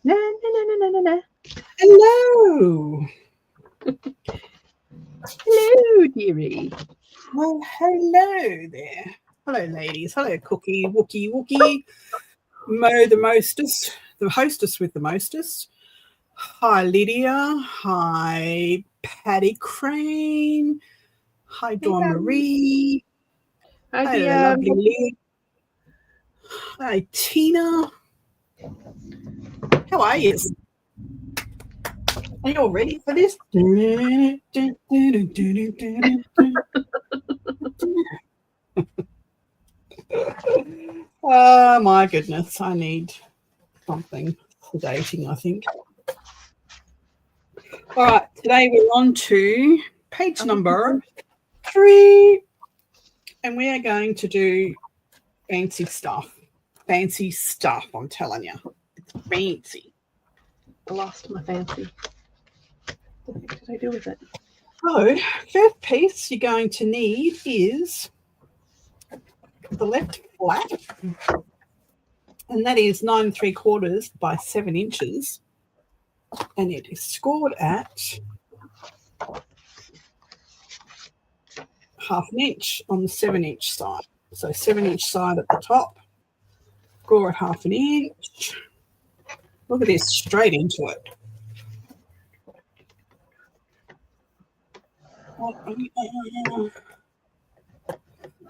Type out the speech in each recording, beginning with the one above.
Na, na, na, na, na, na. Hello. Hello, dearie. Well, hello there. Hello, ladies. Hello, Cookie, Wookie. Mo the mostest, the hostess with the mostest. Hi, Lydia. Hi, Patty Crane. Hi, Dawn Marie. Hi, Hello, DM. lovely Lee. Hi, Tina. How are you? Are you all ready for this? Oh, my goodness. I need something sedating, I think. All right. Today we're on to page number 3. And we are going to do fancy stuff. Fancy stuff, I'm telling you. It's fancy. I lost my fancy. What the heck did I do with it? So, first piece you're going to need is the left flap, and that is 9 3/4 by 7 inches, and it is scored at 1/2 inch on the 7-inch side. So 7-inch side at the top, score at 1/2 inch. Look at this, straight into it.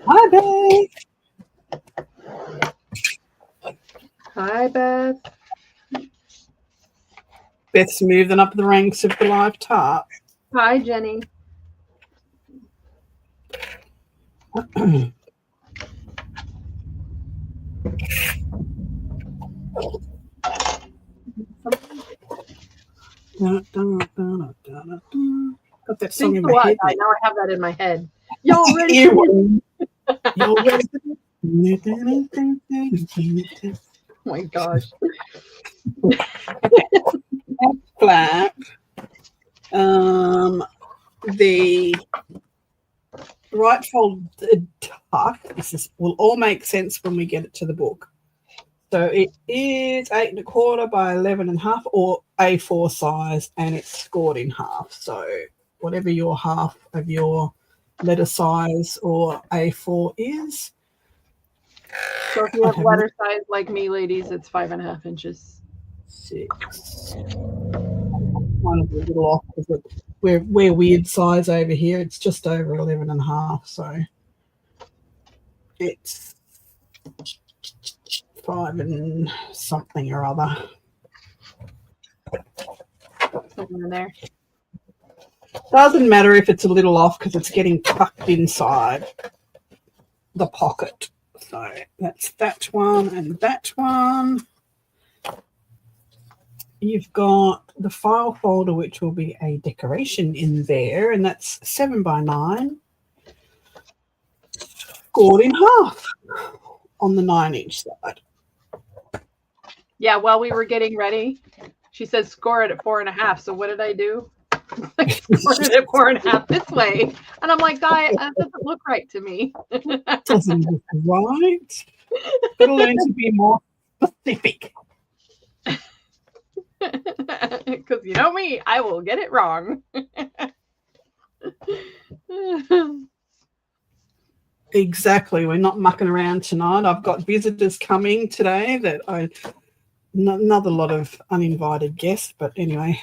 Hi, Beth. Hi, Beth. Beth's moving up the ranks of the live tart. Hi, Jenny. Got that song in my What? head. Now I have that in my head. Y'all ready? Y'all ready? Oh my gosh. Flap. The right folded tuck. This will all make sense when we get it to the book. So it is 8 1/4 by 11 1/2 or A4 size, and it's scored in half. So whatever your half of your letter size or A4 is. So if you have letter size like me, ladies, it's 5.5 inches. 6. One of the little off because we're weird size over here. It's just over 11 1/2. So it's 5 and something or other. Somewhere in there. Doesn't matter if it's a little off because it's getting tucked inside the pocket. So that's that one and that one. You've got the file folder, which will be a decoration in there, and that's 7 by 9. Scored in half on the 9-inch side. Yeah, while we were getting ready, she said score it at 4.5. So what did I do? I scored it at 4.5 this way. And I'm like, Guy, that doesn't look right to me. Doesn't look right. Gotta learn to be more specific. Because you know me, I will get it wrong. Exactly. We're not mucking around tonight. I've got visitors coming today that another lot of uninvited guests, but anyway.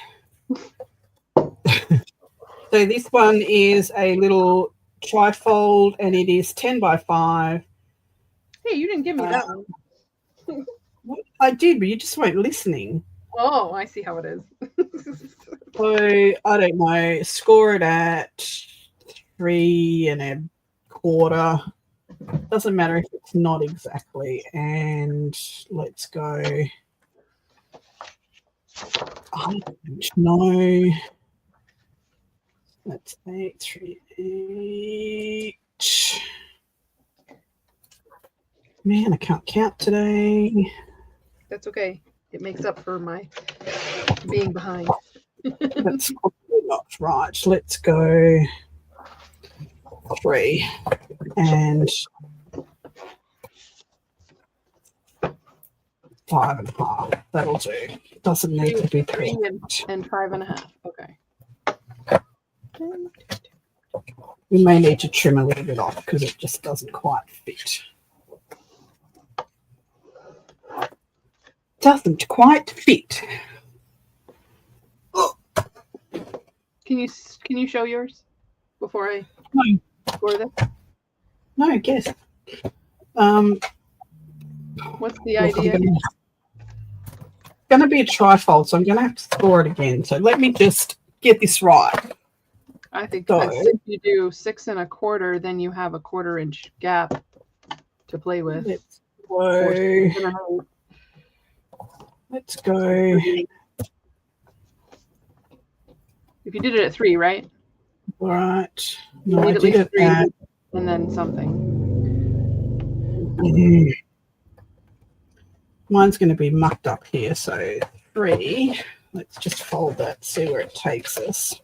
So this one is a little trifold, and it is 10 by 5. Hey, you didn't give me that one. I did, but you just weren't listening. Oh, I see how it is. So, I don't know, score it at 3 1/4. Doesn't matter if it's not exactly. And let's go. I don't know. That's 8, 3, 8. Man, I can't count today. That's okay. It makes up for my being behind. That's probably not right. Let's go 3. And 5.5. That'll do. It doesn't need to be 3 perfect. and 5.5. Okay. We may need to trim a little bit off because it just doesn't quite fit. Doesn't quite fit. Can you show yours before I No. score this? No, I guess. What's the idea? It's going to be a trifold, so I'm going to have to score it again. So let me just get this right. I think So, if you do 6 1/4, then you have a 1/4 inch gap to play with. Let's go. Let's go. If you did it at 3, right? Right. You No, need I at did least it 3 at, and then something. mine's going to be mucked up here, so 3. Let's just fold that, see where it takes us.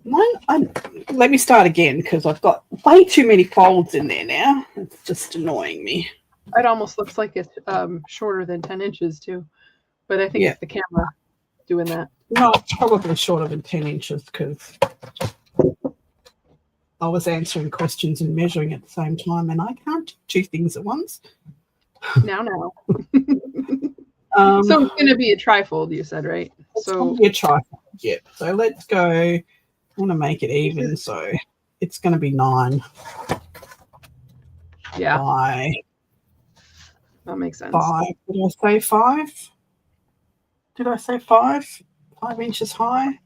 Let me start again because I've got way too many folds in there now. It's just annoying me. It almost looks like it's shorter than 10 inches too, but I think it's the camera doing that. No, it's probably shorter than 10 inches because I was answering questions and measuring at the same time, and I can't do 2 things at once. Now. So it's going to be a trifold, you said, right? It's going to be a trifold, yeah. So let's go. I want to make it even, so it's going to be 9. Yeah. By that makes sense. 5. Did I say 5? Did I say 5? 5 inches high?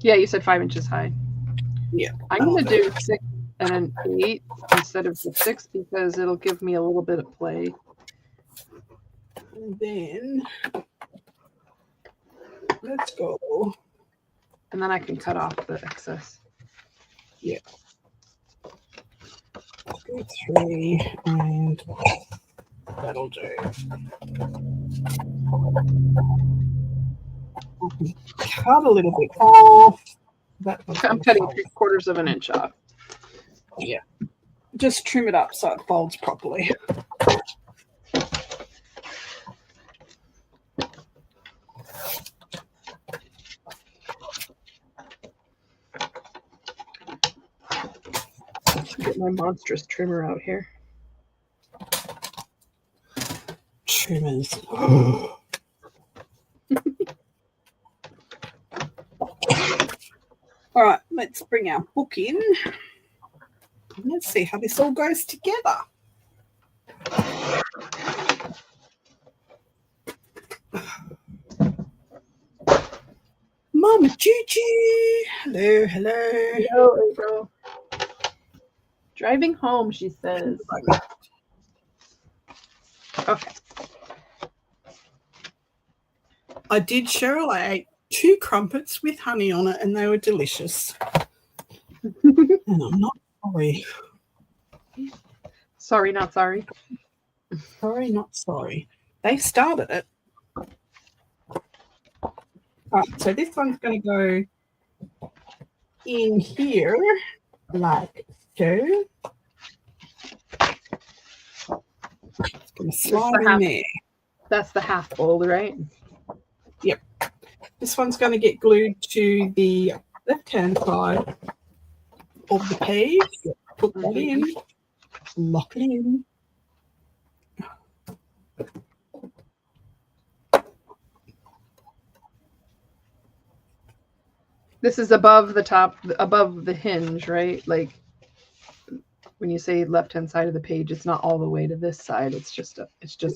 Yeah, you said 5 inches high. Yeah. I'm going to do 6 and an 8 instead of the 6 because it'll give me a little bit of play. And then let's go. And then I can cut off the excess. Yeah. 3 and that'll do. Cut a little bit off. I'm cutting 3/4 of an inch off. Yeah. Just trim it up so it folds properly. Get my monstrous trimmer out here. Trimmers. All right, let's bring our book in. Let's see how this all goes together. Mama Choo-choo. Hello, hello. Hello, April. Driving home, she says. Okay. I did, Cheryl. I ate 2 crumpets with honey on it, and they were delicious. And I'm not sorry. Sorry, not sorry. Sorry, not sorry. They started it. All right, so this one's going to go in here like so. It's going to slide in there. That's the half fold, right? Yep. This one's going to get glued to the left-hand side of the page. Put that in. Lock it in. This is above the top, above the hinge, right? Like when you say left-hand side of the page, it's not all the way to this side. It's just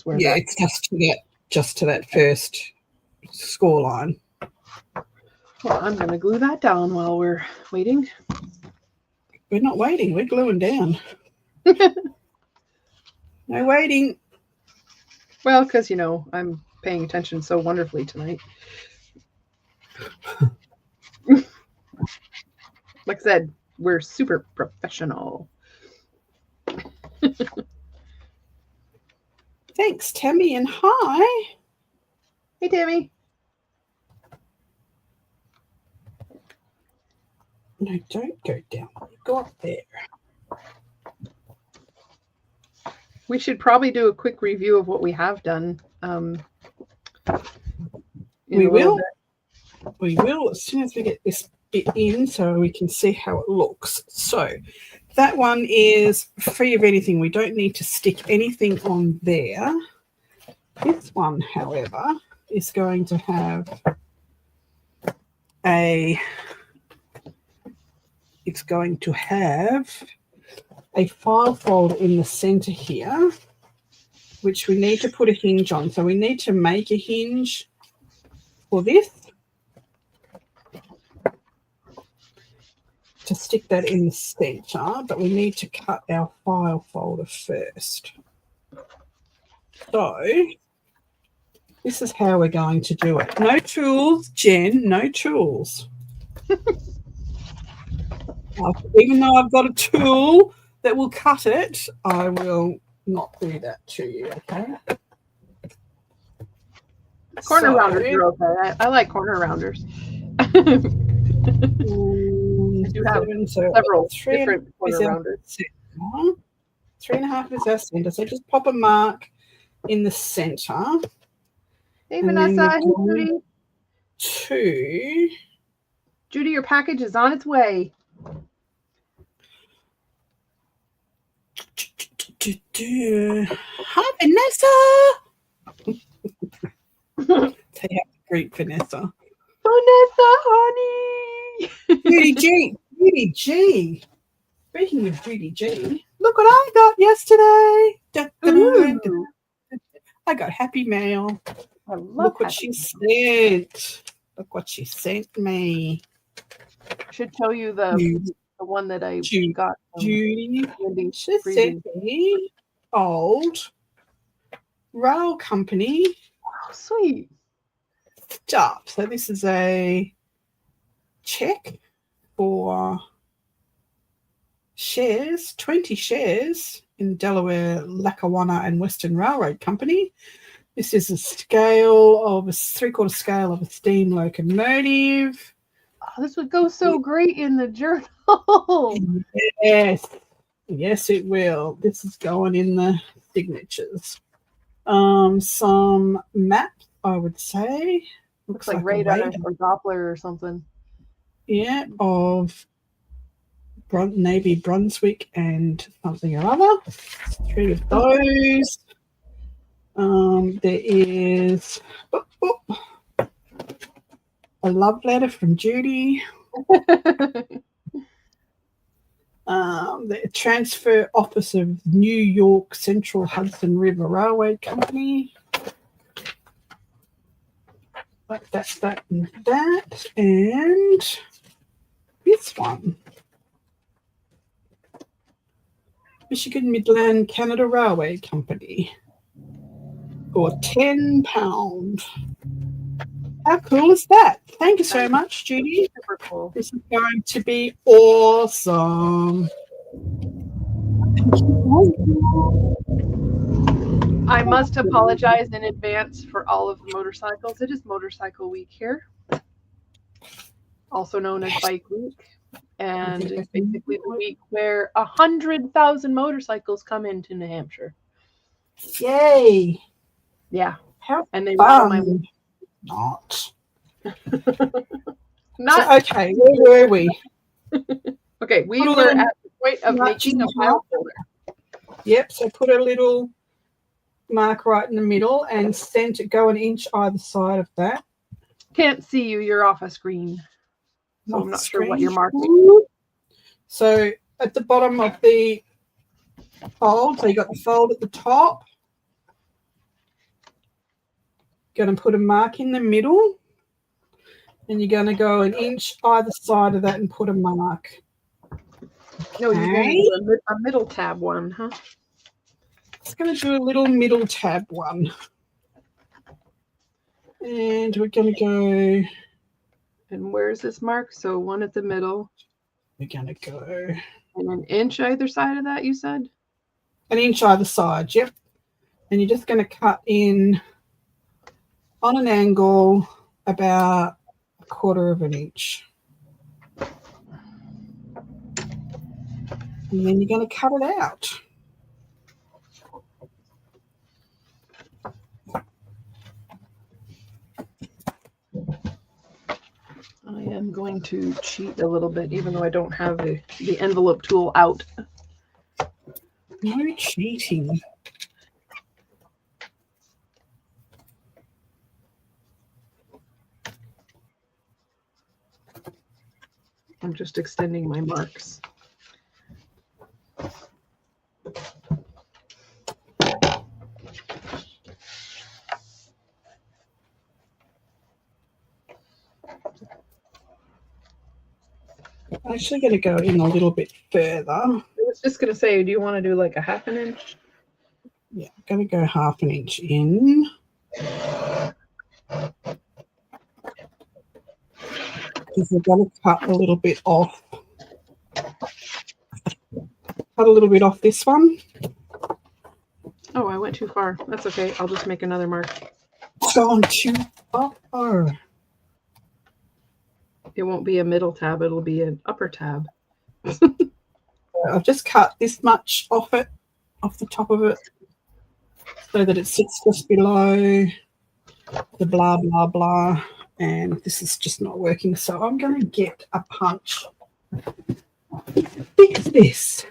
where. Yeah, it's just to that first score line. Well, I'm going to glue that down while we're waiting. We're not waiting. We're gluing down. No waiting. Well, because, I'm paying attention so wonderfully tonight. Like I said, we're super professional. Thanks, Tammy, and hi. Hey, Tammy. No, don't go down. Go up there. We should probably do a quick review of what we have done. We will. We will as soon as we get this bit in so we can see how it looks. So that one is free of anything. We don't need to stick anything on there. This one, however, is going to have a file folder in the center here, which we need to put a hinge on. So we need to make a hinge for this to stick that in the center, but we need to cut our file folder first. So this is how we're going to do it. No tools, Jen, no tools. Even though I've got a tool that will cut it, I will not do that to you, okay? Corner rounders are okay. I like corner rounders. I do have several different corner rounders. 3.5 is our center. So just pop a mark in the center. Hey, Vanessa. Hey, Judy. Judy, your package is on its way. Hi, Vanessa. Say how to greet Vanessa. Vanessa, honey. Judy G. Speaking of Judy G, look what I got yesterday. I got Happy Mail. Look what she sent. Look what she sent me. I should show you the one that I got. Judy, she sent me old rail company. Oh, sweet stuff. So this is a check for shares, 20 shares in Delaware, Lackawanna and Western Railroad Company. This is a scale of a 3/4 scale of a steam locomotive. Oh, this would go so great in the journal. Yes, it will. This is going in the signatures. Some maps, I would say. Looks like radar or Doppler or something. Yeah, of Navy Brunswick and something or other. 3 of those. There is a love letter from Judy. The transfer office of New York Central Hudson River Railway Company. That's that and that. And this one. Michigan Midland Canada Railway Company. For £10. How cool is that? Thank you so much, Judy. Super cool. This is going to be awesome. I must apologize in advance for all of the motorcycles. It is Motorcycle Week here, also known as Bike Week. And it's basically the week where 100,000 motorcycles come into New Hampshire. Yay. Yeah. And they ride my not. Not so, okay, where were we? Okay, we were at the point of making a file folder. Yep, so put a little mark right in the middle and go an inch either side of that. Can't see you, you're off a screen. So I'm not sure what you're marking. Ooh. So at the bottom of the fold, so you got the fold at the top. Going to put a mark in the middle, and you're going to go an inch either side of that and put a mark. No, you're going to do a middle tab one, huh? It's going to do a little middle tab one. And we're going to go... And where's this mark? So one at the middle. We're going to go... And an inch either side of that, you said? An inch either side, yep. And you're just going to cut in on an angle about 1/4 of an inch. And then you're going to cut it out. I am going to cheat a little bit, even though I don't have the envelope tool out. No cheating. I'm just extending my marks. I'm actually going to go in a little bit further. I was just going to say, do you want to do like a 1/2 inch? Yeah, I'm going to go 1/2 inch in. Because we're going to cut a little bit off. Cut a little bit off this one. Oh, I went too far. That's okay. I'll just make another mark. Gone too far. It won't be a middle tab. It'll be an upper tab. I've just cut this much off it, off the top of it, so that it sits just below the blah, blah, blah. And this is just not working. So I'm going to get a punch. Fix this.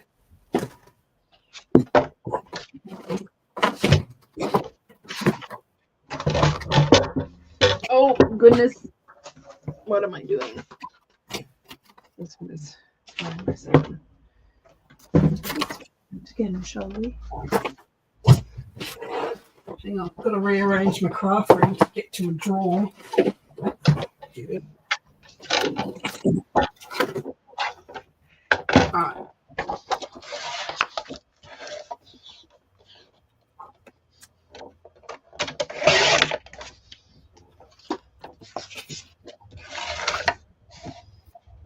Oh, goodness. What am I doing? This one is 5/7. Again, shall we? Hang on, I've got to rearrange my craft room to get to a drawer. All right.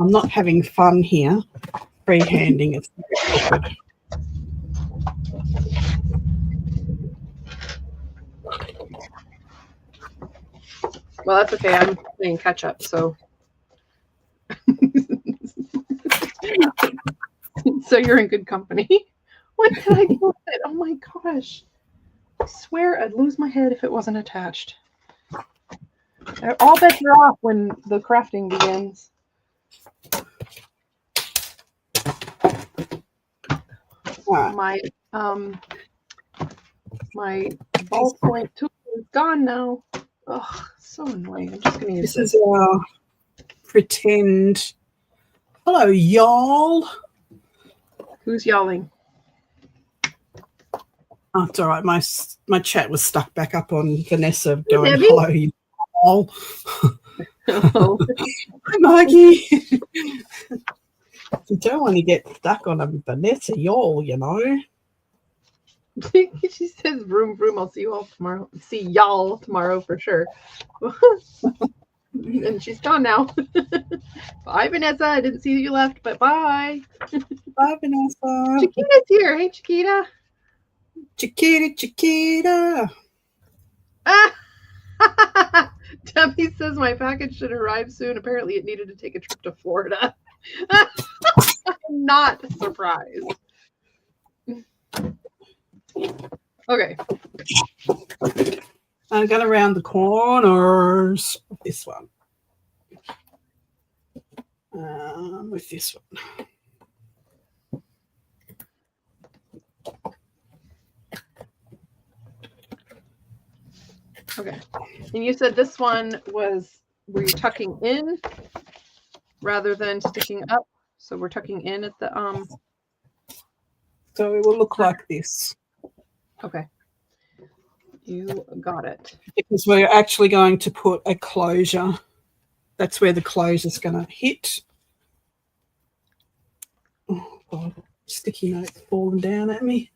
I'm not having fun here, freehanding. It's awkward. Well, that's okay. I'm playing catch up, so. So you're in good company. What did I do with it? Oh my gosh. I swear I'd lose my head if it wasn't attached. All bets are off when the crafting begins. Right. My ballpoint tool is gone now. Oh, so annoying. I'm just gonna use This is our pretend. Hello, y'all. Who's yelling? Oh, it's all right. My chat was stuck back up on Vanessa going, Debbie? hello, y'all. Oh. Hi, Maggie. You don't want to get stuck on a Vanessa, y'all, you know. She says, vroom, vroom, I'll see you all tomorrow. See y'all tomorrow for sure. And she's gone now. Bye, Vanessa. I didn't see you left, but bye. Bye, Vanessa. Chiquita's here. Hey, Chiquita. Chiquita. Ah! Debbie says my package should arrive soon. Apparently, it needed to take a trip to Florida. I'm not surprised. Okay. I'm going to round the corners of this one. With this one. Okay. And you said this one was, were you tucking in rather than sticking up? So we're tucking in at the So it will look like this. Okay. You got it. Because we're actually going to put a closure. That's where the closure is going to hit. Oh, God. Sticky note falling down at me.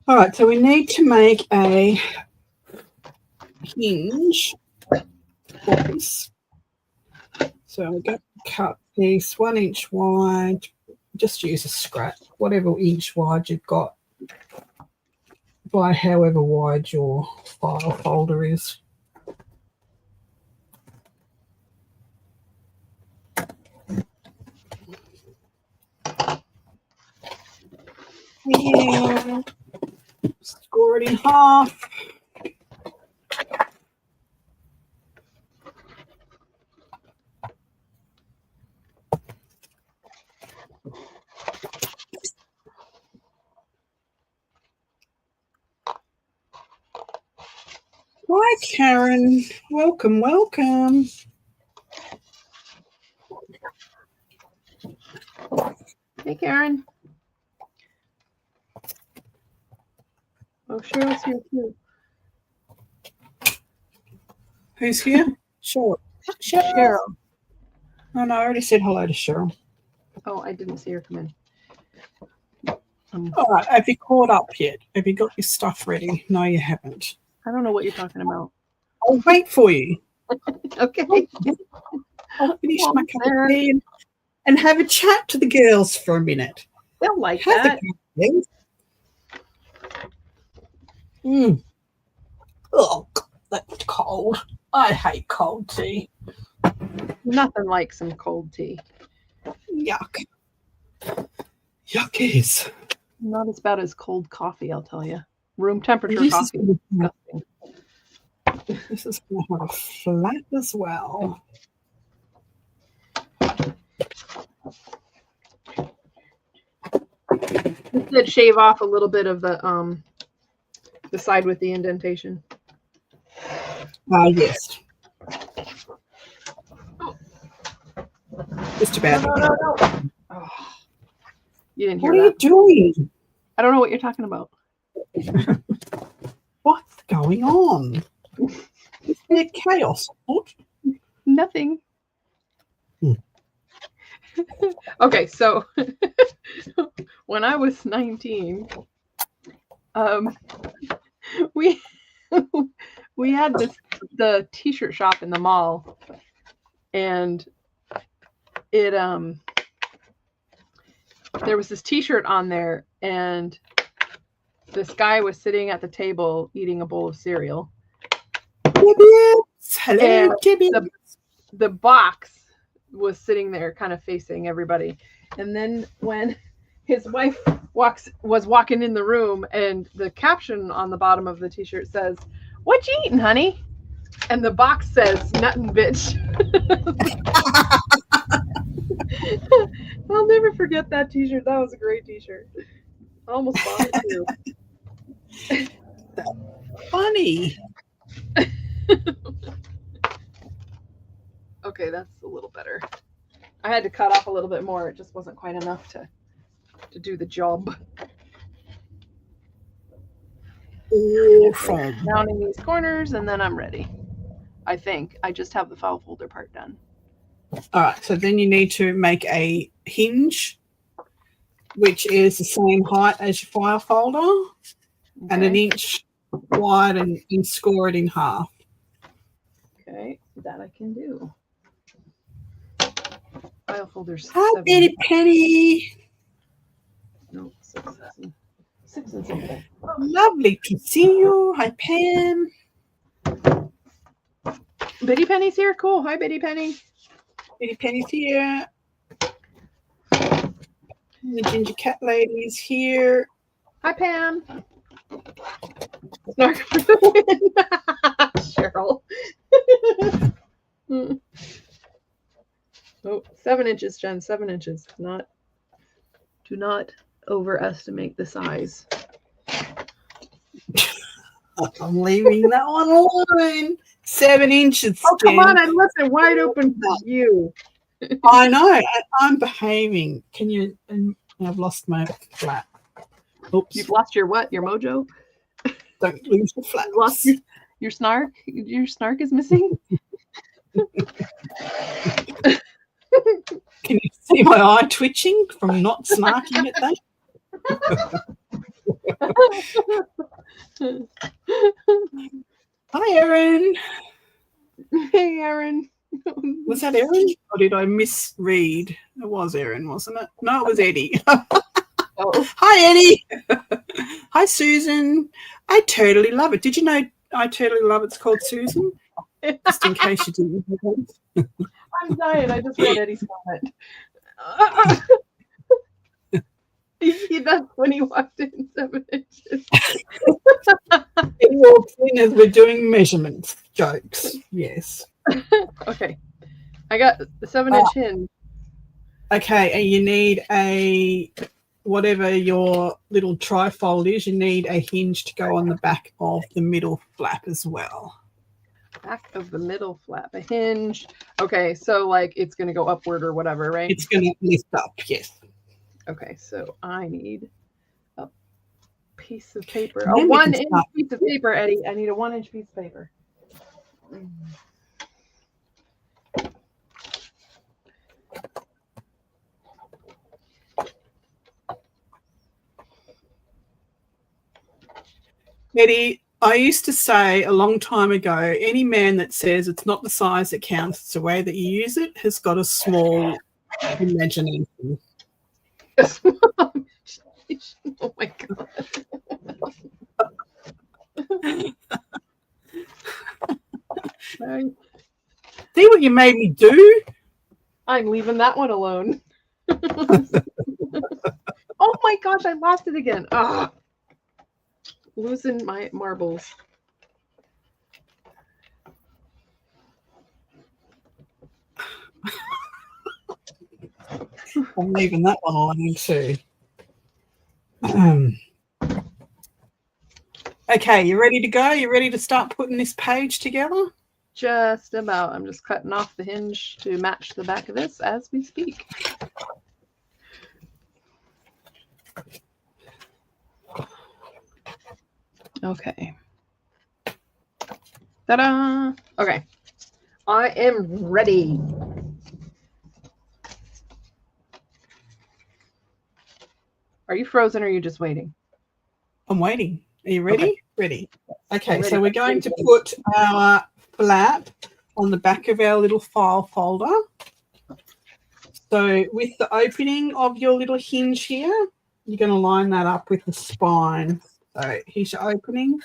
All right, so we need to make a hinge for this. So we're going to cut this 1 inch wide. Just use a scrap, whatever inch wide you've got, by however wide your file folder is. here. Score it in half. Hi, Karen. Welcome, welcome. Hey, Karen. Oh, Cheryl's here too. Who's here? Cheryl. Cheryl. Oh, no, I already said hello to Cheryl. Oh, I didn't see her come in. All right, have you caught up yet? Have you got your stuff ready? No, you haven't. I don't know what you're talking about. I'll wait for you. Okay. I'll finish my cup of tea and have a chat to the girls for a minute. They'll like Have that. Oh, that's cold. I hate cold tea. Nothing like some cold tea. Yuck. Yuck is. Not as bad as cold coffee, I'll tell you. Room temperature This coffee. is Disgusting. This is going to have a flat as well. You did shave off a little bit of the side with the indentation. Yes. Just about. No. Oh, you didn't hear What are that. you doing? I don't know what you're talking about. What's going on? Is there chaos? What? Nothing. Okay, so when I was 19, we had the t-shirt shop in the mall, and it there was this t-shirt on there, and this guy was sitting at the table eating a bowl of cereal. Hello, Tibby. The box was sitting there kind of facing everybody, and then when his wife was walking in the room, and the caption on the bottom of the t-shirt says, "What you eating, honey?" and the box says, "Nuttin' bitch." I'll never forget that t-shirt. That was a great t-shirt. I almost bought it too. Funny. Okay, that's a little better. I had to cut off a little bit more. It just wasn't quite enough to do the job. Awesome. Rounding these corners, and then I'm ready. I think I just have the file folder part done. All right, so then you need to make a hinge, which is the same height as your file folder, and an inch wide, and score it in half. Okay, that I can do. File folders. Hi, Betty Penny. No, 6 and 7. Lovely to see you. Hi, Pam. Betty Penny's here. Cool. Hi, Betty Penny. Betty Penny's here. The ginger cat lady's here. Hi, Pam. Snark. Cheryl. Oh, 7 inches, Jen. 7 inches. Do not overestimate the size. I'm leaving that one alone. 7 inches. Oh, come Jen. on. I left it wide open for you. I know. I'm behaving. Can you? And I've lost my flat. Oops. You've lost your what? Your mojo? Don't lose the flat. You lost your snark? Your snark is missing? Can you see my eye twitching from not snarking at that? Hi, Erin. Hey, Erin. Was that Erin? Or did I misread? It was Erin, wasn't it? No, it was Eddie. Oh. Hi, Eddie. Hi, Susan. I totally love it. Did you know I totally love it's called Susan? Just in case you didn't know. I'm dying. I just read Eddie's comment. He That's when he walked in 7 inches. He walks in as we're doing measurements jokes. Yes. Okay. I got the 7-inch hinge. Okay, and you need a whatever your little trifold is, you need a hinge to go on the back of the middle flap as well. Back of the middle flap, a hinge. Okay, so like it's going to go upward or whatever, right? It's going to lift up, yes. Okay, so I need a piece of paper. And A then we can 1-inch start. piece of paper, Eddie. I need a 1-inch piece of paper. Eddie, I used to say a long time ago, any man that says it's not the size that counts, it's the way that you use it, has got a small imagination. Oh my god. See what you made me do? I'm leaving that one alone. Oh my gosh, I lost it again. Ah, losing my marbles. I'm leaving that one alone too. Okay, you ready to go? You ready to start putting this page together? Just about. I'm just cutting off the hinge to match the back of this as we speak. Okay. Ta-da! Okay. I am ready. Are you frozen or are you just waiting? I'm waiting. Are you ready? Okay. Ready. Okay, ready. so we're going to put our flap on the back of our little file folder. So with the opening of your little hinge here, you're going to line that up with the spine. So here's your opening.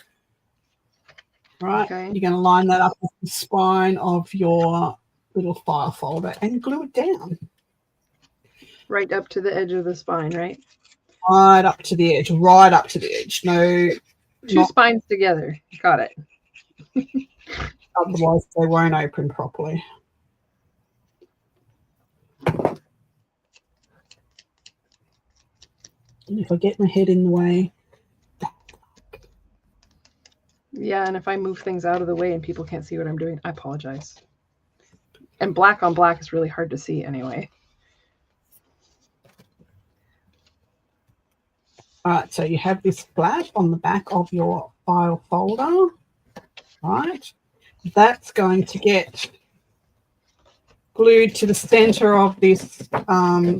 Right, Okay. You're going to line that up with the spine of your little file folder and glue it down. Right up to the edge of the spine, right? Right up to the edge, right up to the edge. No, Two spines together. Got it. Otherwise, they won't open properly. And if I get my head in the way. Yeah, and if I move things out of the way and people can't see what I'm doing, I apologize. And black on black is really hard to see anyway. All right, so you have this flap on the back of your file folder, right? That's going to get glued to the center of this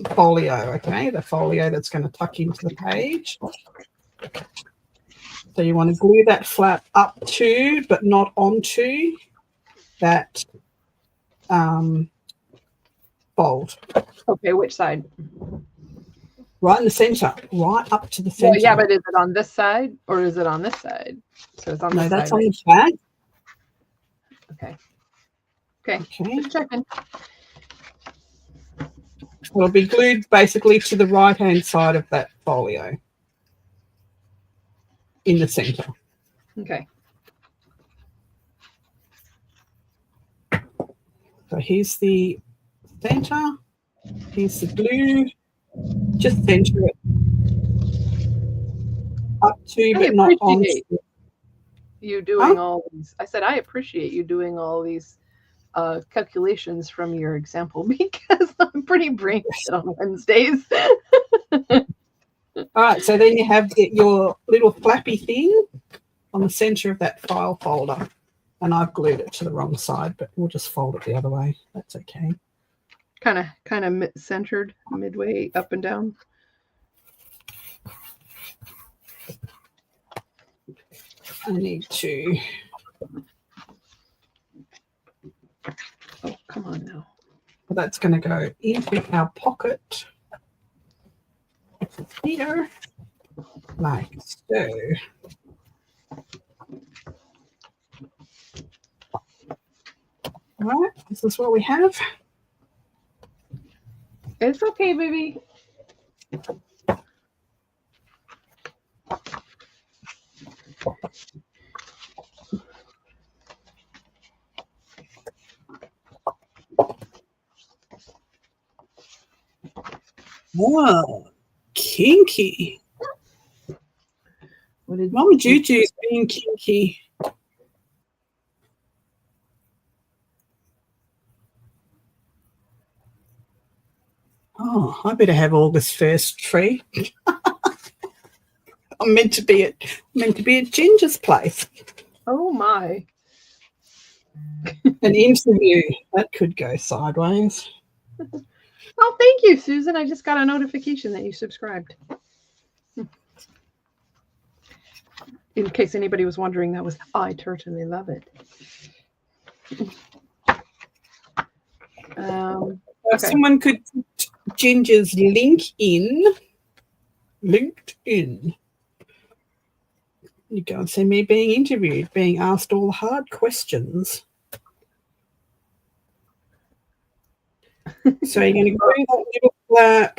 folio, okay? The folio that's going to tuck into the page. So you want to glue that flap up to, but not onto, that fold. Okay, which side? Right in the center, right up to the center. Well, yeah, but is it on this side or is it on this side? So it's on this side. No, that's on the back. Okay. Okay. Okay. Just checking. It'll be glued basically to the right-hand side of that folio in the center. Okay. So here's the center. Here's the glue. Just center it up to, but not on. You doing all these. I said I appreciate you doing all these calculations from your example because I'm pretty brain dead on Wednesdays. All right, so then you have your little flappy thing on the center of that file folder, and I've glued it to the wrong side, but we'll just fold it the other way. That's okay. Kind of centered midway up and down. I need to. Oh, come on now. Well, that's going to go into our pocket here, like so. All right, this is what we have. It's okay, baby. Oh, kinky. What did Mama Juju's being kinky. Oh, I better have August 1st free. I'm meant to be at Ginger's place. Oh my. An interview. That could go sideways. Oh, thank you, Susan. I just got a notification that you subscribed. In case anybody was wondering, that was I totally love it. Okay. Someone could put Ginger's LinkedIn. You go and see me being interviewed, being asked all the hard questions. So you're going to glue that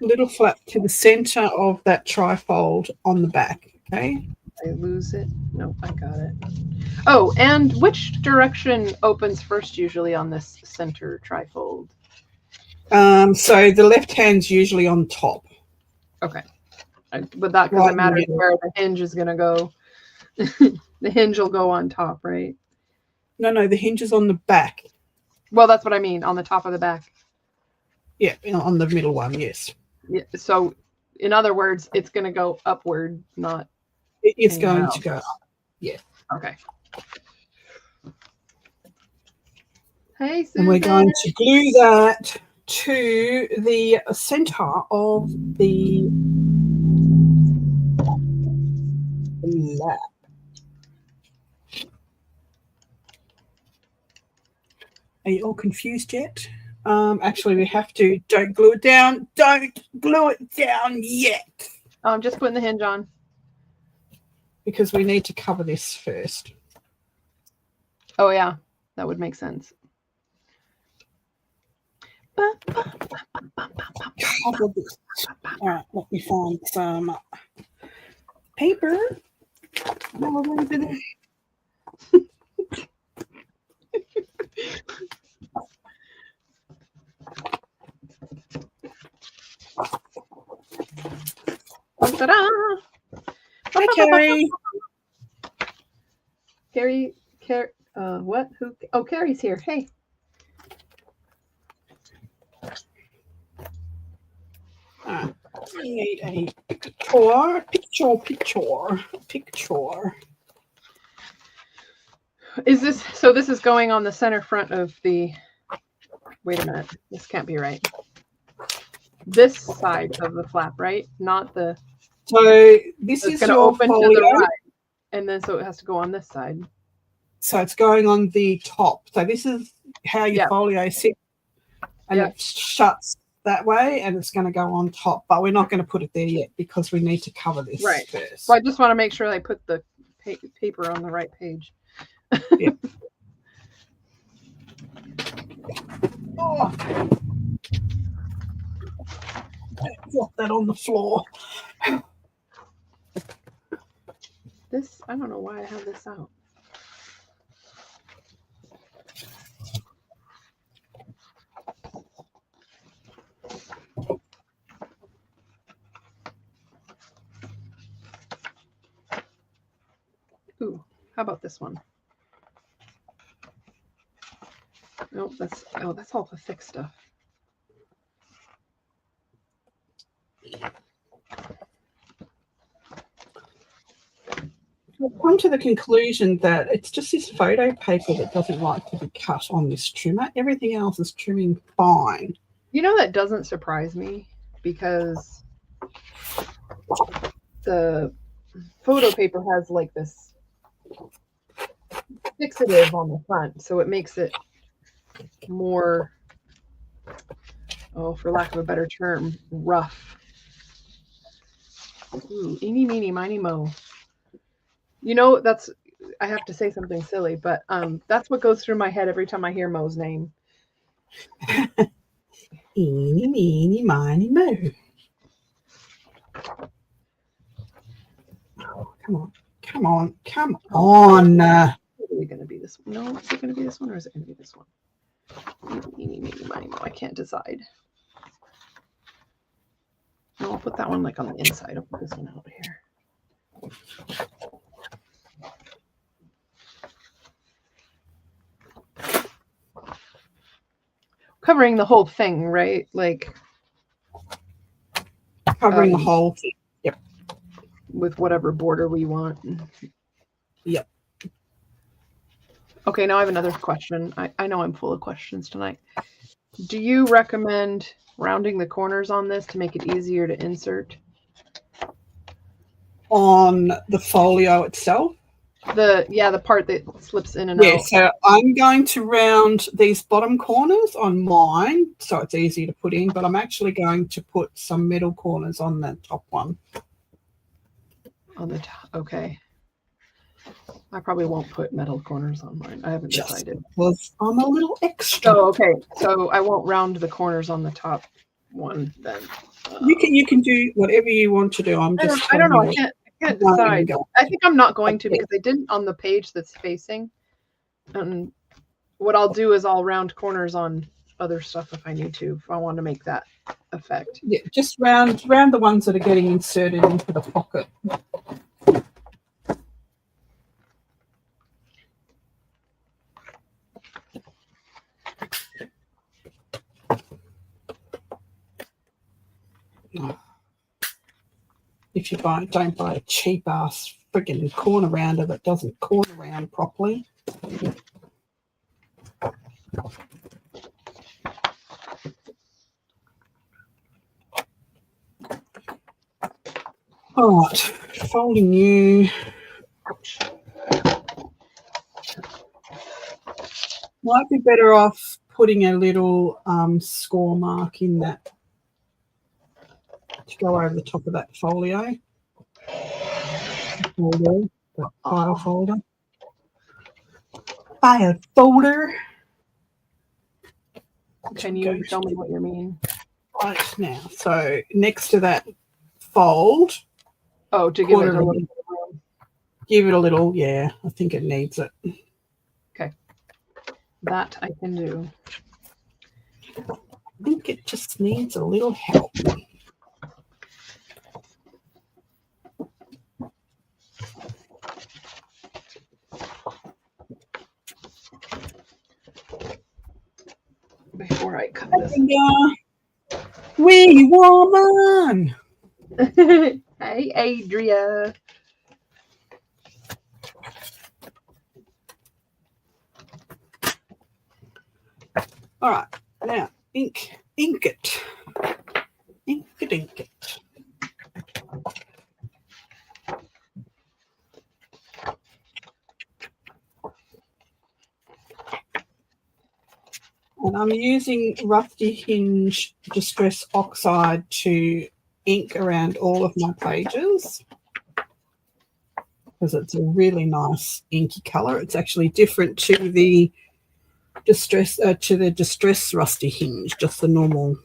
little flap to the center of that trifold on the back, okay? I lose it. No, I got it. Oh, and which direction opens first usually on this center trifold? So the left hand's usually on top. Okay. But that doesn't matter where the hinge is going to go. The hinge will go on top, right? No, the hinge is on the back. Well, that's what I mean, on the top of the back. Yeah, on the middle one, yes. Yeah, so, in other words, it's going to go upward, not... It's going to go up, yeah. Okay. Hey, Susan. And we're going to glue that to the center of the lap. Are you all confused yet? Actually, we have to. Don't glue it down. Don't glue it down yet. I'm just putting the hinge on. Because we need to cover this first. Oh, yeah. That would make sense. Cover this. All right, let me find some paper. Ta-da! Hi, Carrie. Carrie, what? Who? Oh, Carrie's here. Hey. We need a picture. Is this, so this is going on the center front of the, wait a minute, this can't be right. This side of the flap, right? Not the, so this is going to your open folio. to the right. And then so it has to go on this side. So it's going on the top. So this is how your folio sits. And it shuts that way and it's going to go on top. But we're not going to put it there yet because we need to cover this first. So I just want to make sure I put the paper on the right page. Yeah. Oh. Drop that on the floor. This, I don't know why I have this out. Ooh, how about this one? Nope, that's all the thick stuff. I've come to the conclusion that it's just this photo paper that doesn't like to be cut on this trimmer. Everything else is trimming fine. You know, that doesn't surprise me because the photo paper has like this fixative on the front, so it makes it more, for lack of a better term, rough. Ooh, eeny, meeny, miny, mo. You know, I have to say something silly, but that's what goes through my head every time I hear Mo's name. Eeny, meeny, miny, mo. Oh, come on. Is it going to be this one? No, is it going to be this one or is it going to be this one? Eeny, meeny, miny, mo. I can't decide. No, I'll put that one like on the inside. I'll put this one out here. Covering the whole thing, right? Like covering the whole thing. Yep. With whatever border we want. Yep. Okay, now I have another question. I know I'm full of questions tonight. Do you recommend rounding the corners on this to make it easier to insert? On the folio itself? The part that slips in and Yeah, out. so I'm going to round these bottom corners on mine so it's easy to put in, but I'm actually going to put some middle corners on the top one. On the top, okay. I probably won't put metal corners on mine. I haven't decided. Because I'm a little extra. Oh, okay. So I won't round the corners on the top one then. You can do whatever you want to do. I'm just I don't know. I can't decide. I think I'm not going to because I didn't on the page that's facing. And what I'll do is I'll round corners on other stuff if I need to, if I want to make that effect. Yeah, just round the ones that are getting inserted into the pocket. If you don't buy a cheap ass friggin' corner rounder that doesn't corner round properly. All right, folding you. Might be better off putting a little score mark in that to go over the top of that folio. That file folder. File folder. Can you show me what you mean? Right now. So next to that fold. Oh, to give it a little room. Give it a little, yeah. I think it needs it. Okay. That I can do. I think it just needs a little help. Before I cut this. Wee woman! Hey, Adria. All right, now ink it. Ink it. And I'm using Rusty Hinge Distress Oxide to ink around all of my pages because it's a really nice inky color. It's actually different to the distress Rusty Hinge, just the normal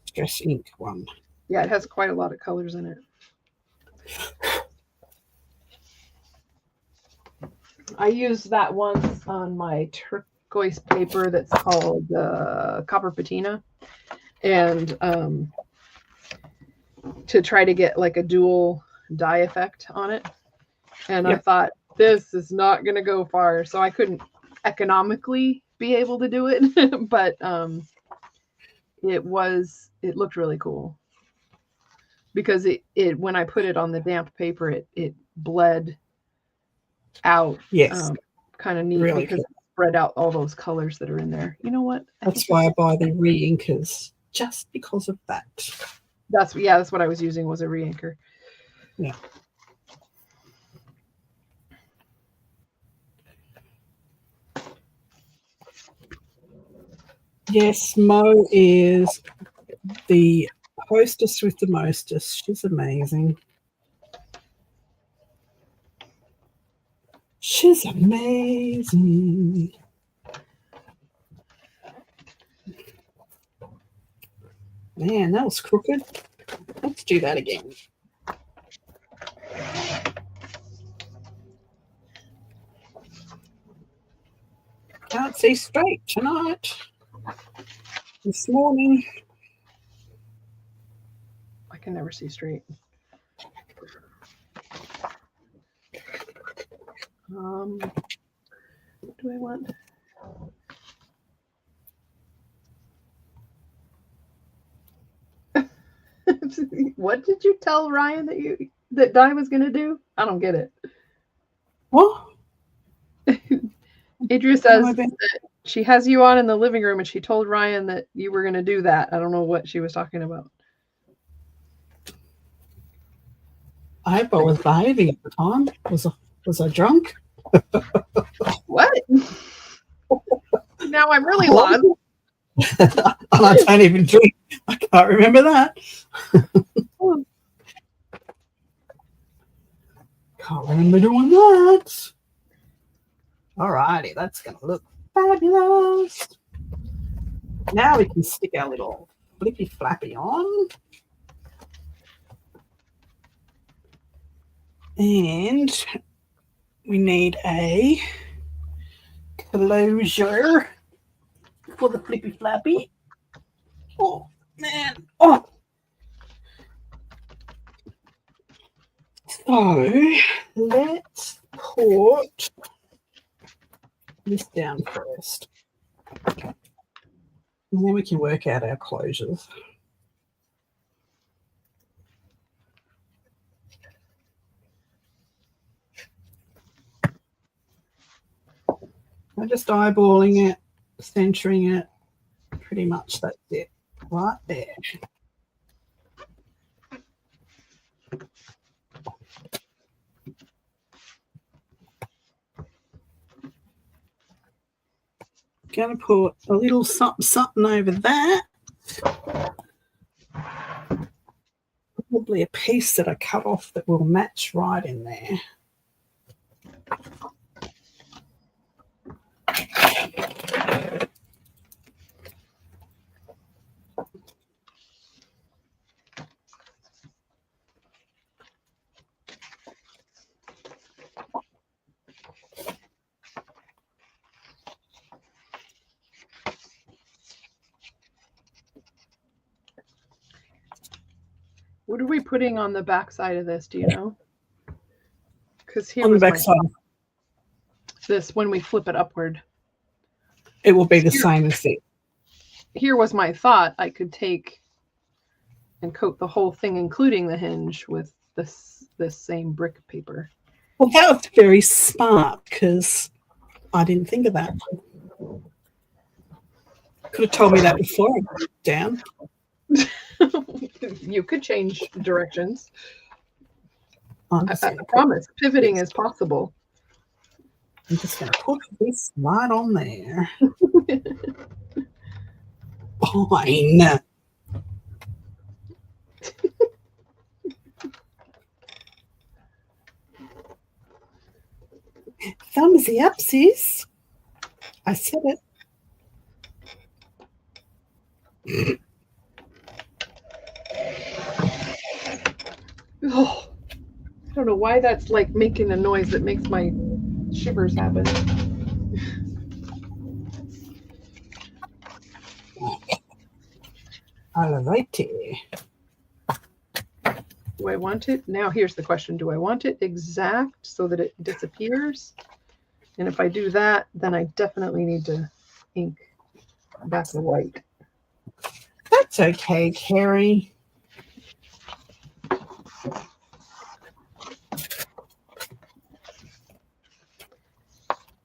distress ink one. Yeah, it has quite a lot of colors in it. I used that once on my turquoise paper that's called copper patina, and to try to get like a dual dye effect on it. And I thought, this is not going to go far, so I couldn't economically be able to do it, but it looked really cool because it when I put it on the damp paper, it bled out. Yes, kind of neat really because cool. It spread out all those colors that are in there. You know what? That's why I buy the re-inkers, just because of that. That's what I was using, was a re-inker. Yeah. Yes, Mo is the hostess with the mostest. She's amazing. She's amazing. Man, that was crooked. Let's do that again. Can't see straight tonight. This morning. can never see straight. What do I want? What did you tell Ryan that Di was going to do? I don't get it. What? Adria says that she has you on in the living room and she told Ryan that you were going to do that. I don't know what she was talking about. I hope I was behaving at the time. Was I drunk? What? Now I'm really lost. I don't even drink. I can't remember that. Can't remember doing that. Alrighty, that's going to look fabulous. Now we can stick our little flippy flappy on. And we need a closure for the flippy flappy. Oh, man. Oh. So let's put this down first. And then we can work out our closures. I'm just eyeballing it, centering it. Pretty much that's it. Right there. Going to put a little something over that. Probably a piece that I cut off that will match right in there. What are we putting on the back side of this? Do you know? Because here on the was back my side, this when we flip it upward. it will be the same as this. Here was my thought. I could take and coat the whole thing, including the hinge, with this same brick paper. Well, that was very smart because I didn't think of that. Could have told me that before I put it down. You could change directions. I'm I just going to promise, pivoting is possible. put this right on there. Fine. Thumbsy up, sis. I said it. Oh, I don't know why that's like making a noise that makes my shivers happen. Alrighty. Do I want it? Now here's the question. Do I want it exact so that it disappears? And if I do that, then I definitely need to ink back the white. That's okay, Carrie.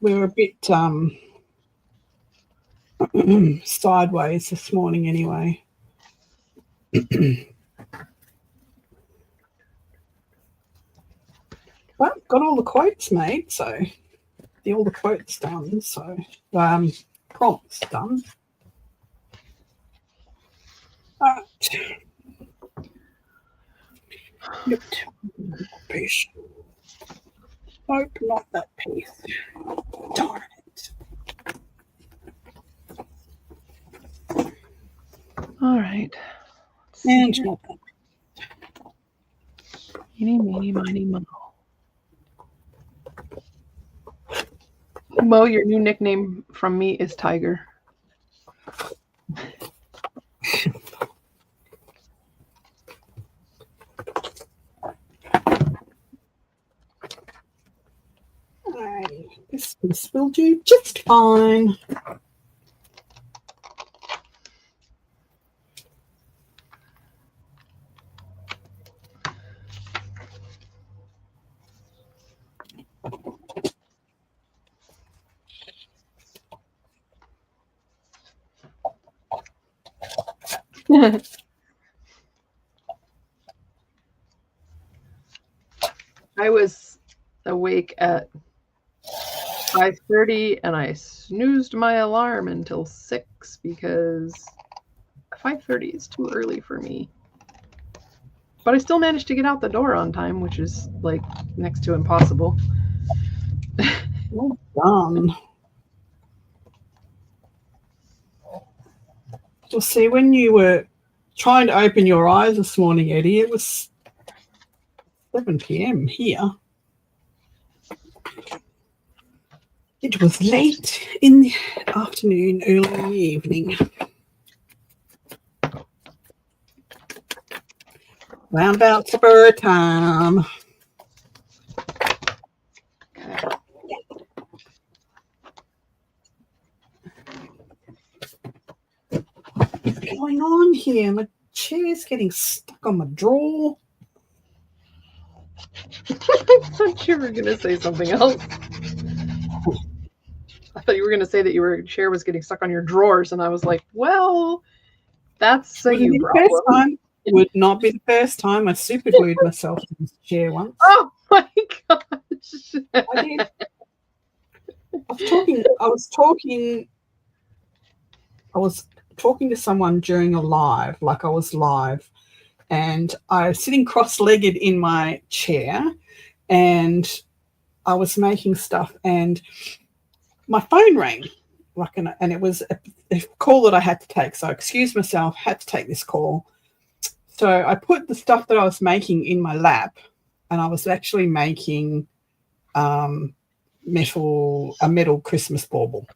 We were a bit sideways this morning anyway. Well, got all the quotes made, so all the quotes done, so prompts done. All right. Yep. Piece. Nope, not that piece. Darn it. All right. And not that. Eeny, meeny, miny, mo. Mo, your new nickname from me is Tiger. This will do just fine. I was awake at 5:30 and I snoozed my alarm until 6 because 5:30 is too early for me. But I still managed to get out the door on time, which is like next to impossible. Well done. Well, see, when you were trying to open your eyes this morning, Eddie, it was 7 p.m. here. It was late in the afternoon, early in the evening. Round about spur time. What's going on here? My chair's getting stuck on my drawer. I thought you were going to say something else. I thought you were going to say that your chair was getting stuck on your drawers, and I was like, well, that's a you problem. It would not be the first time. I super glued myself to this chair once. Oh my gosh. I did. I was talking to someone during a live, like I was live, and I was sitting cross-legged in my chair, and I was making stuff, and my phone rang, and it was a call that I had to take. So I excused myself, had to take this call. So I put the stuff that I was making in my lap, and I was actually making a metal Christmas bauble.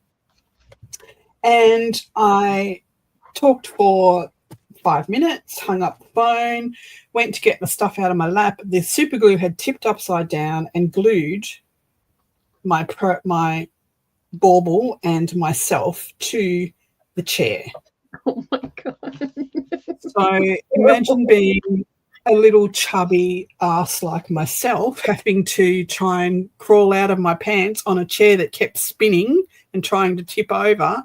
And I talked for 5 minutes, hung up the phone, went to get the stuff out of my lap. The super glue had tipped upside down and glued my bauble and myself to the chair. Oh my God. So imagine being a little chubby ass like myself having to try and crawl out of my pants on a chair that kept spinning and trying to tip over,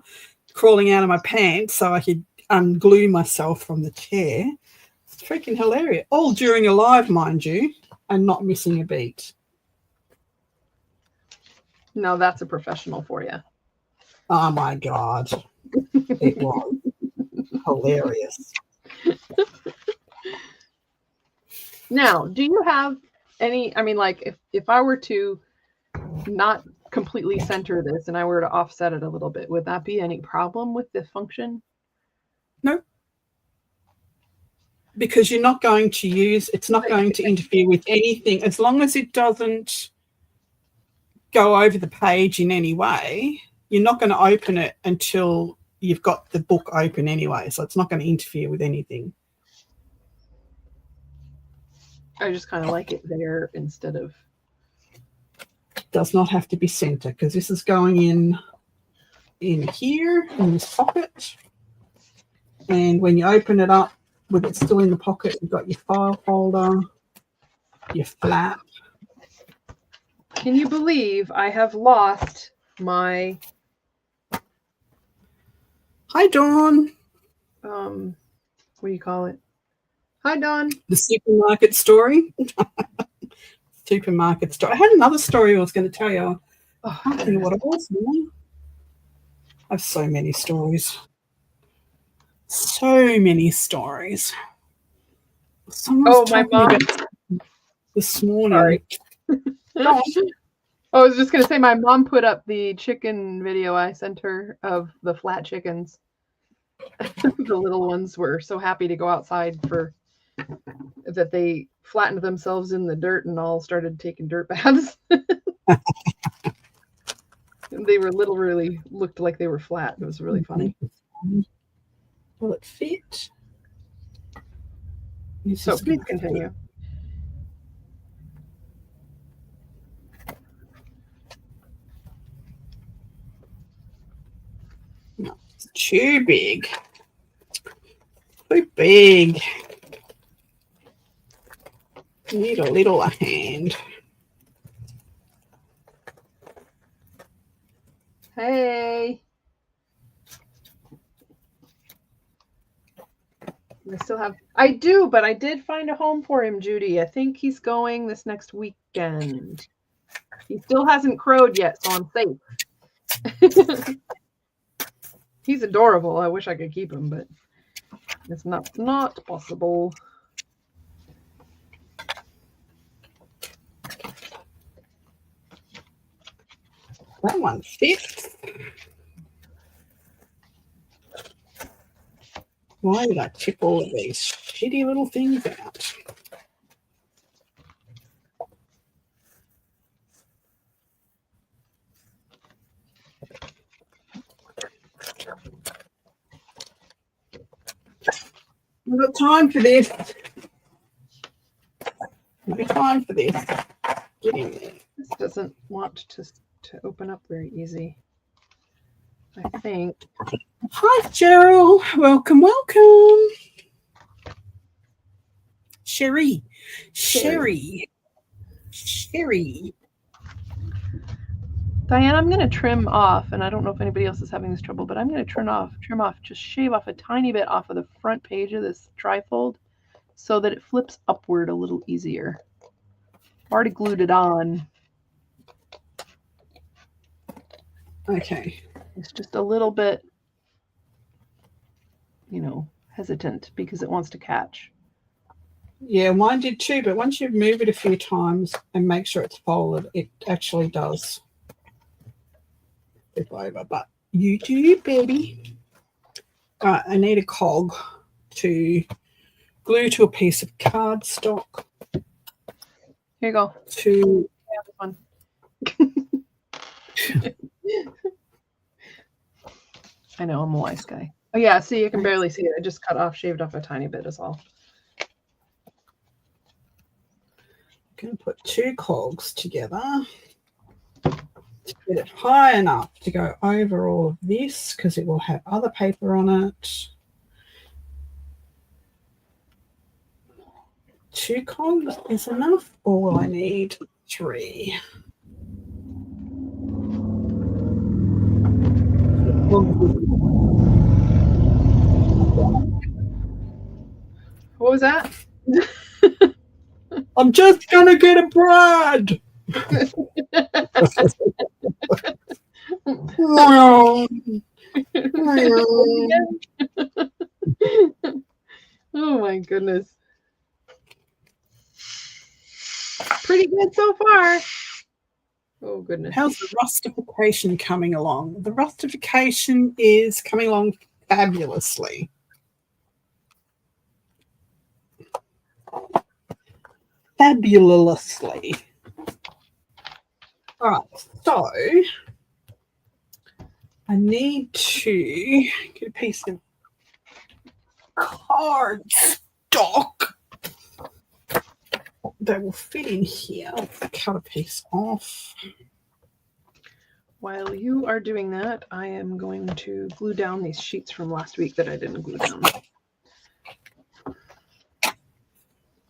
crawling out of my pants so I could unglue myself from the chair. It's freaking hilarious. All during a live, mind you, and not missing a beat. No, that's a professional for you. Oh my God. It was hilarious. Now, do you have any, I mean, like if I were to not completely center this and I were to offset it a little bit, would that be any problem with the function? No. Because you're not going to it's not going to interfere with anything. As long as it doesn't go over the page in any way, you're not going to open it until you've got the book open anyway. So it's not going to interfere with anything. I just kind of like it there instead of. Does not have to be center because this is going in here in this pocket. And when you open it up with it still in the pocket, you've got your file folder, your flap. Can you believe I have lost my... Hi, Dawn. What do you call it? Hi, Dawn. The supermarket story. Supermarket story. I had another story I was going to tell you. I can't think of what it was. I have so many stories. So many stories. Someone's my mom. This morning. I was just going to say my mom put up the chicken video I sent her of the flat chickens. The little ones were so happy to go outside that they flattened themselves in the dirt and all started taking dirt baths. They were really looked like they were flat. It was really funny. Will it fit? So please continue. too big. Too big. Need a little hand. Hey. I do, but I did find a home for him, Judy. I think he's going this next weekend. He still hasn't crowed yet, so I'm safe. He's adorable. I wish I could keep him, but it's not possible. That one fits. Why did I chip all of these shitty little things out? I've got time for this. No time for this. Get in there. This doesn't want to open up very easy, I think. Hi, Cheryl. Welcome, welcome. Sherry. Diane, I'm going to trim off, and I don't know if anybody else is having this trouble, but I'm going to trim off, just shave off a tiny bit off of the front page of this trifold so that it flips upward a little easier. I've already glued it on. Okay. It's just a little bit, hesitant because it wants to catch. Yeah, mine did too, but once you move it a few times and make sure it's folded, it actually does flip over. But you do, baby. All right, I need a cog to glue to a piece of cardstock. Here you go. To this one. I know, I'm a wise guy. Oh yeah, see, you can barely see it. I just shaved off a tiny bit as well. I'm going to put two cogs together to get it high enough to go over all of this because it will have other paper on it. Two cogs is enough, or will I need three? What was that? I'm just going to get a bride. Oh my goodness. Pretty good so far. Oh goodness. How's the rustification coming along? The rustification is coming along fabulously. Fabulously. All right, so I need to get a piece of cardstock that will fit in here. I'll cut a piece off. While you are doing that, I am going to glue down these sheets from last week that I didn't glue down.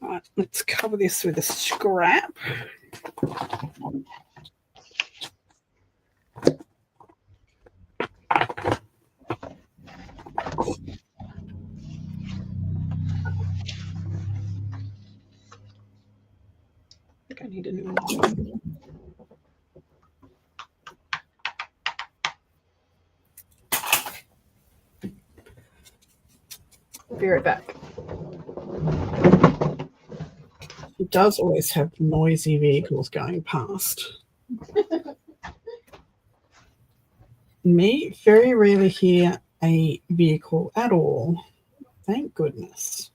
All right, let's cover this with a scrap. I think I need a new one. Be right back. It does always have noisy vehicles going past. Me, very rarely hear a vehicle at all. Thank goodness.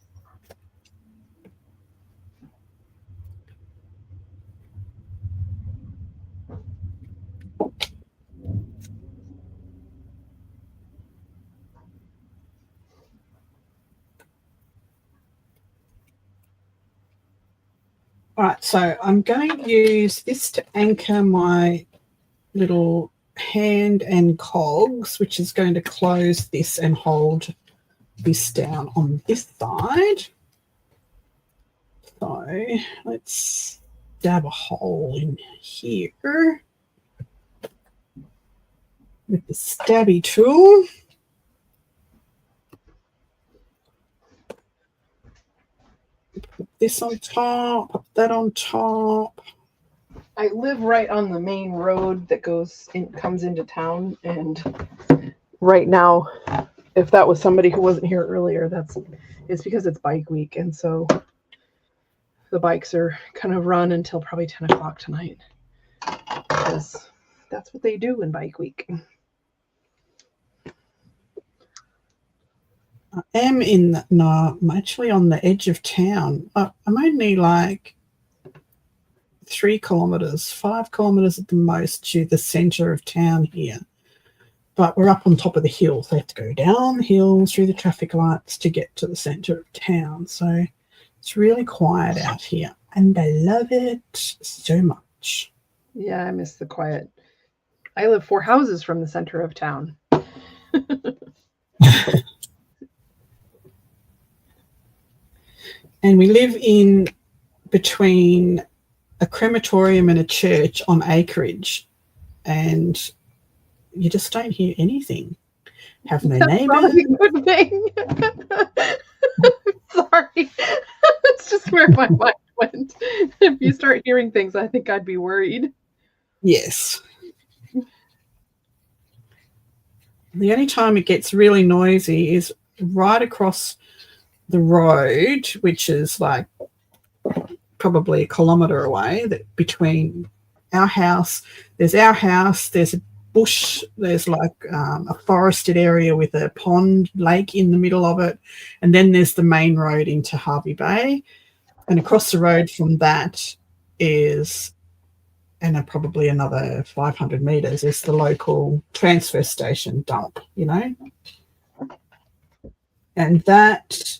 All right, so I'm going to use this to anchor my little hand and cogs, which is going to close this and hold this down on this side. So let's dab a hole in here with the stabby tool. Put this on top, put that on top. I live right on the main road that comes into town, and right now, if that was somebody who wasn't here earlier, it's because it's bike week, and so the bikes are kind of run until probably 10 o'clock tonight, because that's what they do in bike week. I'm actually on the edge of town. I'm only like 3 kilometers, 5 kilometers at the most to the center of town here. But we're up on top of the hill, so I have to go down the hill through the traffic lights to get to the center of town. So it's really quiet out here, and I love it so much. Yeah, I miss the quiet. I live 4 houses from the center of town. And we live in between a crematorium and a church on acreage, and you just don't hear anything. Have no neighbors. A good thing. Sorry. That's just where my mind went. If you start hearing things, I think I'd be worried. Yes. The only time it gets really noisy is right across the road, which is like probably a kilometre away, that between our house, there's a bush, there's like a forested area with a pond lake in the middle of it, and then there's the main road into Harvey Bay, and across the road from that is, and probably another 500 metres, is the local transfer station dump, and that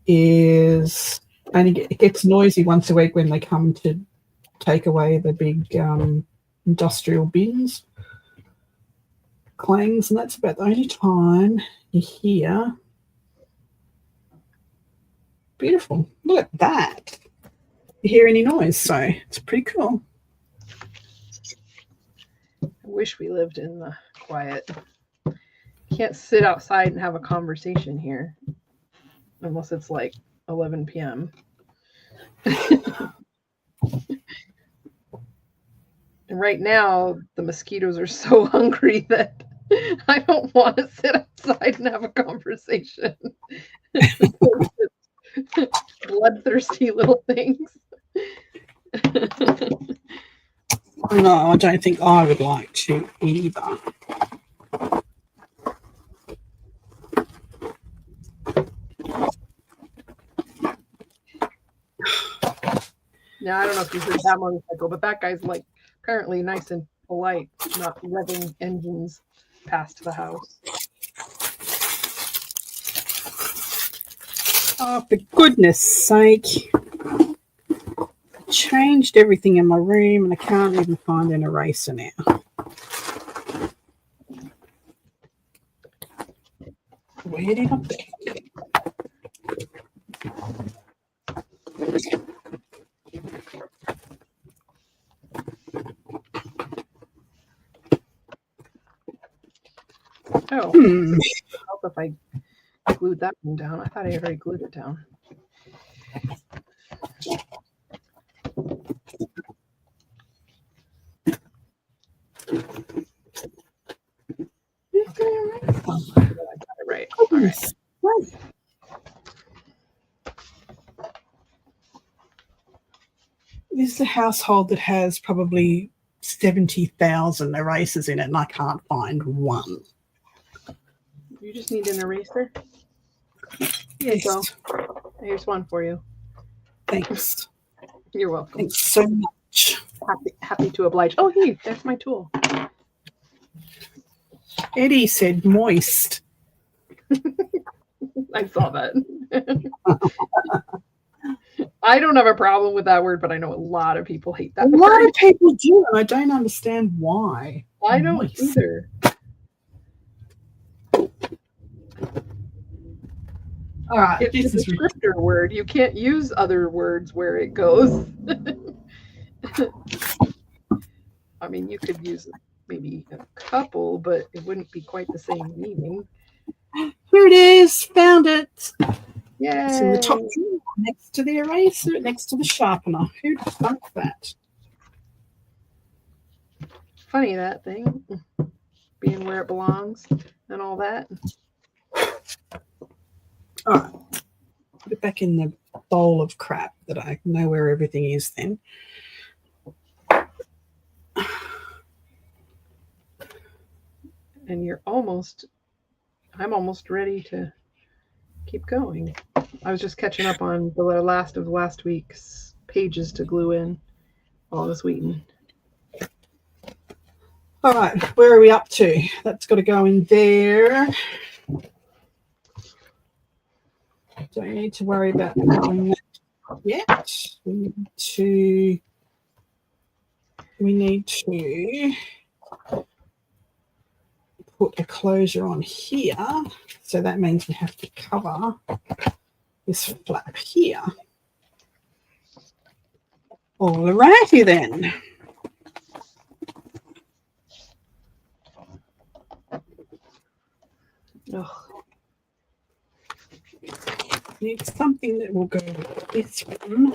is only, it gets noisy once a week when they come to take away the big industrial bins, clangs, and that's about the only time you hear. Beautiful. Look at that. You hear any noise, so it's pretty cool. I wish we lived in the quiet. Can't sit outside and have a conversation here unless it's like 11 p.m. And right now, the mosquitoes are so hungry that I don't want to sit outside and have a conversation. Bloodthirsty little things. No, I don't think I would like to either. Now, I don't know if you heard that motorcycle, but that guy's like apparently nice and polite, not revving engines past the house. Oh, for goodness sake. I changed everything in my room and I can't even find an eraser now. Where did I put it? Oh, help if I glued that one down. I thought I had already glued it down. Right. All right. This is a household that has probably 70,000 erasers in it, and I can't find one. You just need an eraser? Yes. So, here's one for you. Thanks. You're welcome. Thanks so much. Happy to oblige. Oh, hey, there's my tool. Eddie said moist. I saw that. I don't have a problem with that word, but I know a lot of people hate that word. A lot of people do, and I don't understand why. I don't Moist. either. All right, It's this a is descriptor word. You can't use other words where it goes. I mean, you could use maybe a couple, but it wouldn't be quite the same meaning. Here it is. Found it. Yay! It's in the top drawer next to the eraser, next to the sharpener. Who'd thunk that? Funny that thing, being where it belongs and all that. All right. Put it back in the bowl of crap that I know where everything is then. And I'm almost ready to keep going. I was just catching up on the last of last week's pages to glue in while I was waiting. All right, where are we up to? That's got to go in there. Don't need to worry about doing that yet. We need to put a closure on here. So that means we have to cover this flap here. All righty then. Ugh. Need something that will go with this one.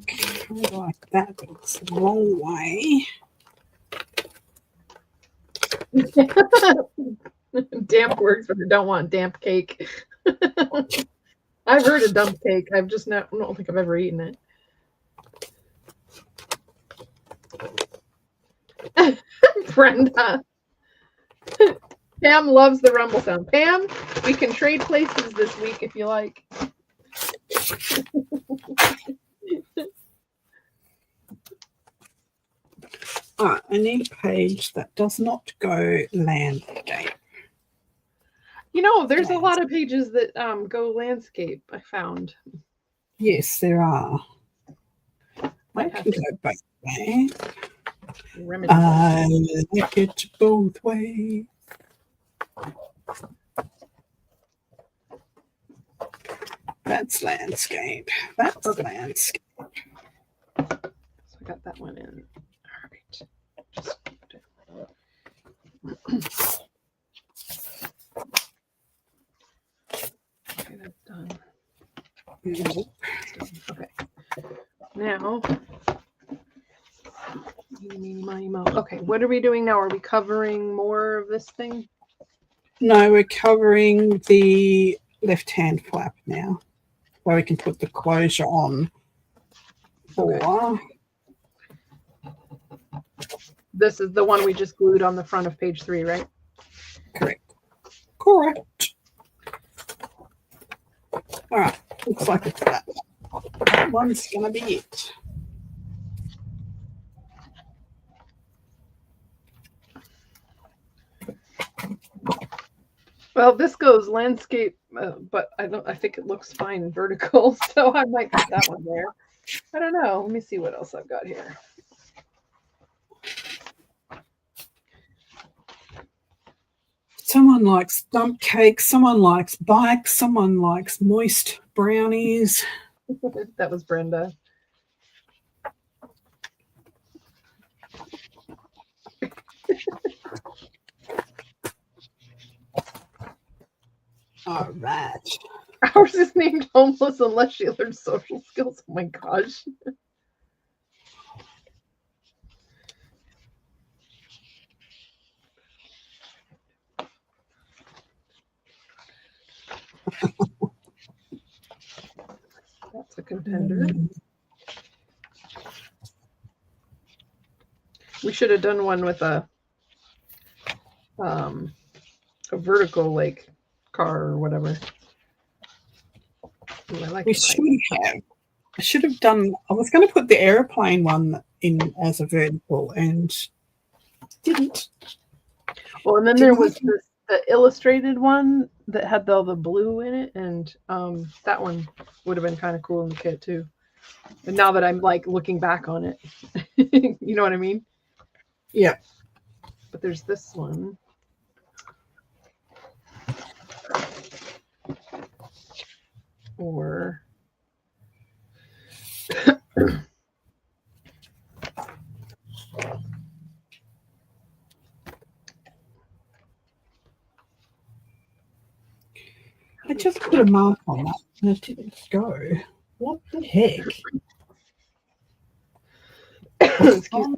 Kind of like that, but it's the wrong way. Damp works, but I don't want damp cake. I've heard of dump cake. I don't think I've ever eaten it. Brenda. Pam loves the rumble sound. Pam, we can trade places this week if you like. All right, I need a page that does not go landscape. You know, there's a lot of pages that go landscape, I found. Yes, there are. Might I have can to go both ways. remedy that. I like it both ways. That's landscape. That's landscape. So I got that one in. All right. Okay, that's done. Nope. Okay. Now, okay, what are we doing now? Are we covering more of this thing? No, we're covering the left-hand flap now, where we can put the closure on. Okay. This is the one we just glued on the front of page 3, right? Correct. All right, looks like it's that. That one's gonna be it. Well, this goes landscape, but I think it looks fine vertical, so I might put that one there. I don't know. Let me see what else I've got here. Someone likes dump cake, someone likes bikes, someone likes moist brownies. That was Brenda. All right. Ours is named Homeless Unless She Learns Social Skills. Oh my gosh. That's a contender. We should have done one with a vertical like car or whatever. Ooh, I like We should have. I should have done. I was going to put the aeroplane one in as a vertical and didn't. Well, and then there was the illustrated one that had all the blue in it, and that one would have been kind of cool in the kit too. But now that I'm like looking back on it, you know what I mean? Yeah. But there's this one. Or I just put a mark on that and it didn't go. What the heck? excuse me.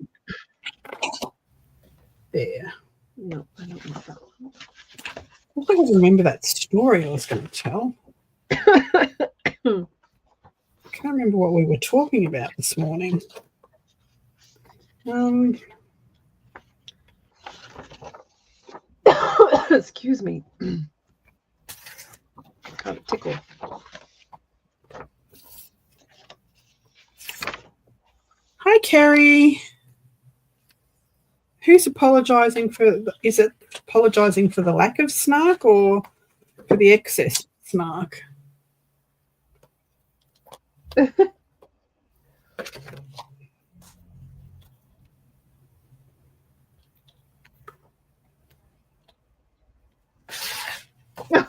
There. No, I don't want that one. I think I remember that story I was going to tell. I can't remember what we were talking about this morning. Excuse me. Got a tickle. Hi, Carrie. Who's apologising for? Is it apologising for the lack of snark or for the excess snark?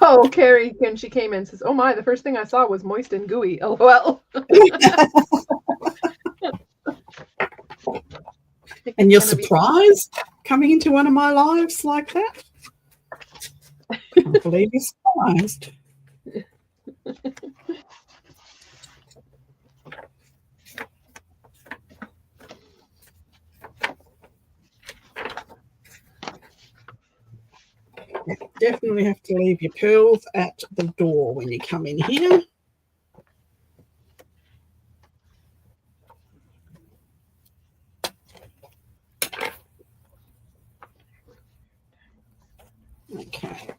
Oh, Carrie, when she came in, says, "Oh my, the first thing I saw was moist and gooey." LOL. And you're surprised coming into one of my lives like that? Can't believe you're surprised. Definitely have to leave your pearls at the door when you come in here. Okay.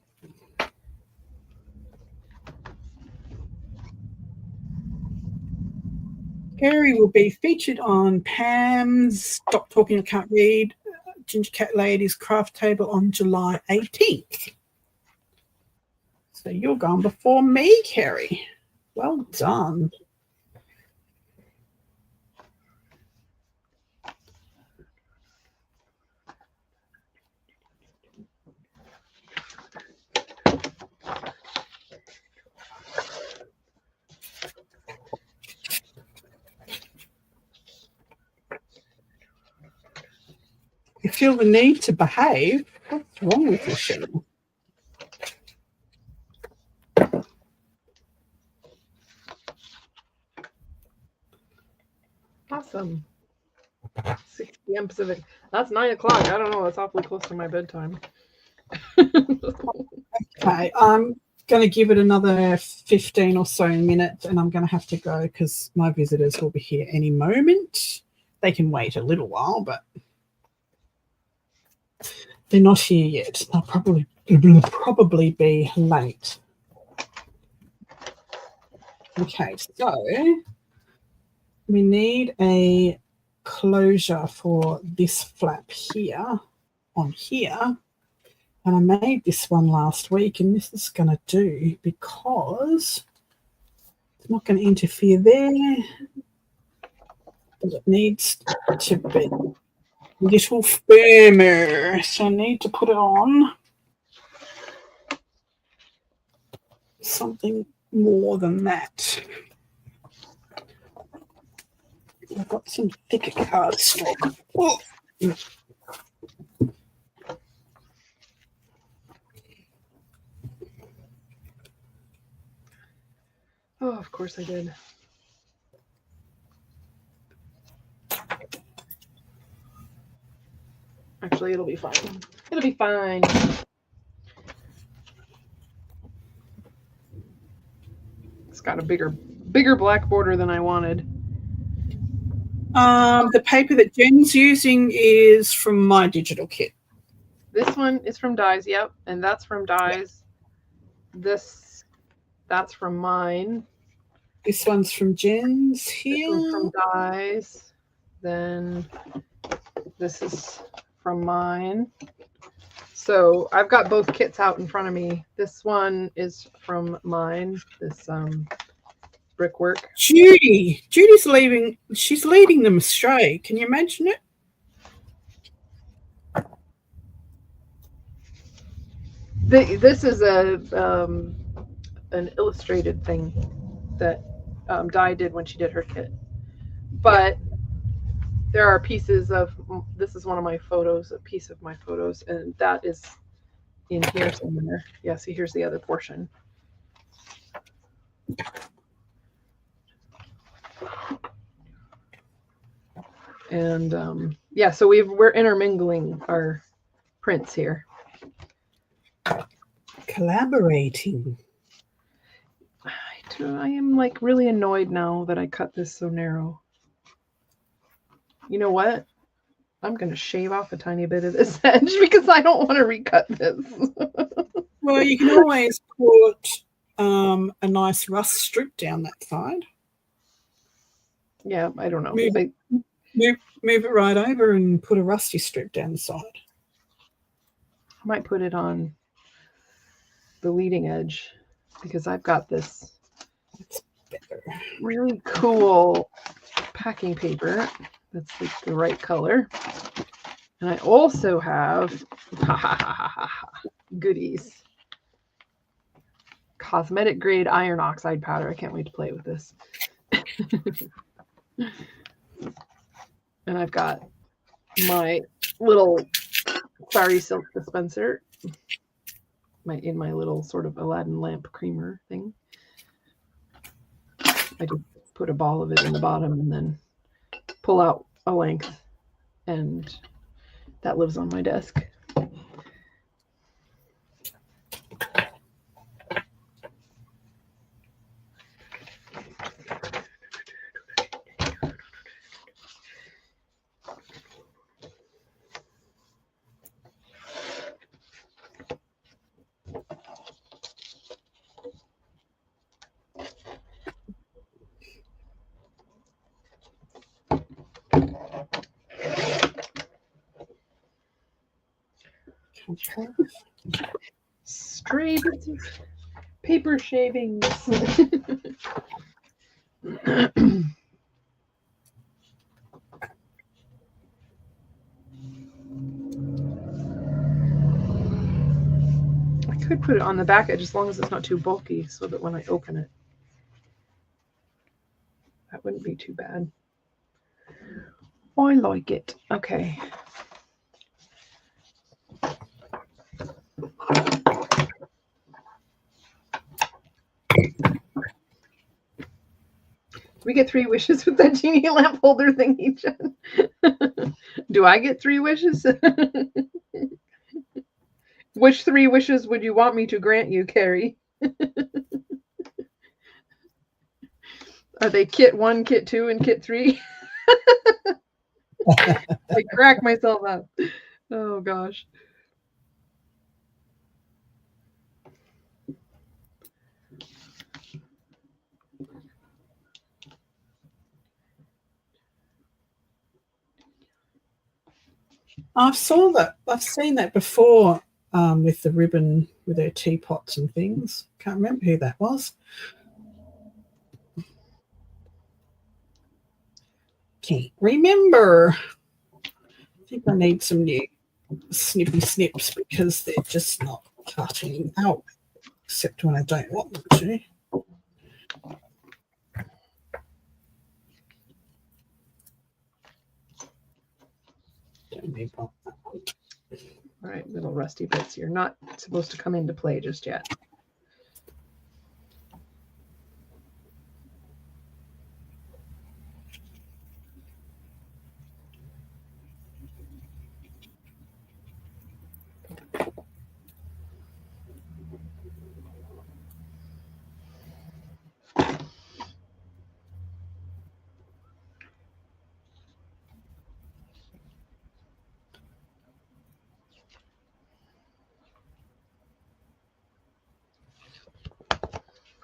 Gary will be featured on Pam's Stop Talking I Can't Read Ginger Cat Ladies craft table on July 18th. So you're gone before me, Carrie. Well done. You feel the need to behave? What's wrong with you, Shannon? Awesome. 6 p.m. Pacific. That's 9 o'clock. I don't know. That's awfully close to my bedtime. Okay, I'm going to give it another 15 or so minutes and I'm going to have to go because my visitors will be here any moment. They can wait a little while, but they're not here yet. They'll probably be late. Okay, so we need a closure for this flap here on here. And I made this one last week, and this is going to do because it's not going to interfere there. But it needs to be a little firmer. So I need to put it on something more than that. I've got some thicker cardstock. Oh. Oh, of course I did. Actually, it'll be fine. It'll be fine. It's got a bigger black border than I wanted. The paper that Jen's using is from my digital kit. This one is from Dyes, yep, and that's from Dyes. Yep. That's from mine. This one's from Jenn's This here. one's from Di's. Then this is from mine. So I've got both kits out in front of me. This one is from mine. This brickwork. Judy's leaving. She's leading them astray. Can you imagine it? This is an illustrated thing that Di did when she did her kit. But there are pieces of, this is one of my photos, a piece of my photos, and that is in here somewhere. Yeah, see, here's the other portion. And yeah, so we're intermingling our prints here. Collaborating. I am like really annoyed now that I cut this so narrow. You know what? I'm going to shave off a tiny bit of this edge because I don't want to recut this. Well, you can always put a nice rust strip down that side. Yeah, I don't know. Move it right over and put a rusty strip down the side. I might put it on the leading edge because I've got this really cool packing paper that's like the right color. And I also have goodies. Cosmetic grade iron oxide powder. I can't wait to play with this. And I've got my little Sorry Silk dispenser in my little sort of Aladdin lamp creamer thing. I just put a ball of it in the bottom and then pull out a length, and that lives on my desk. Stray bits of paper shavings. I could put it on the back edge as long as it's not too bulky so that when I open it, that wouldn't be too bad. I like it. Okay. We get 3 wishes with that genie lamp holder thingy, Jen. Do I get 3 wishes? Which 3 wishes would you want me to grant you, Carrie? Are they kit 1, kit 2, and kit 3? I crack myself up. Oh, gosh. I've seen that before with the ribbon with her teapots and things. Can't remember who that was. Can't remember. I think I need some new snippy snips because they're just not cutting out, except when I don't want them to. Don't need that. All right, little rusty bits. You're not supposed to come into play just yet.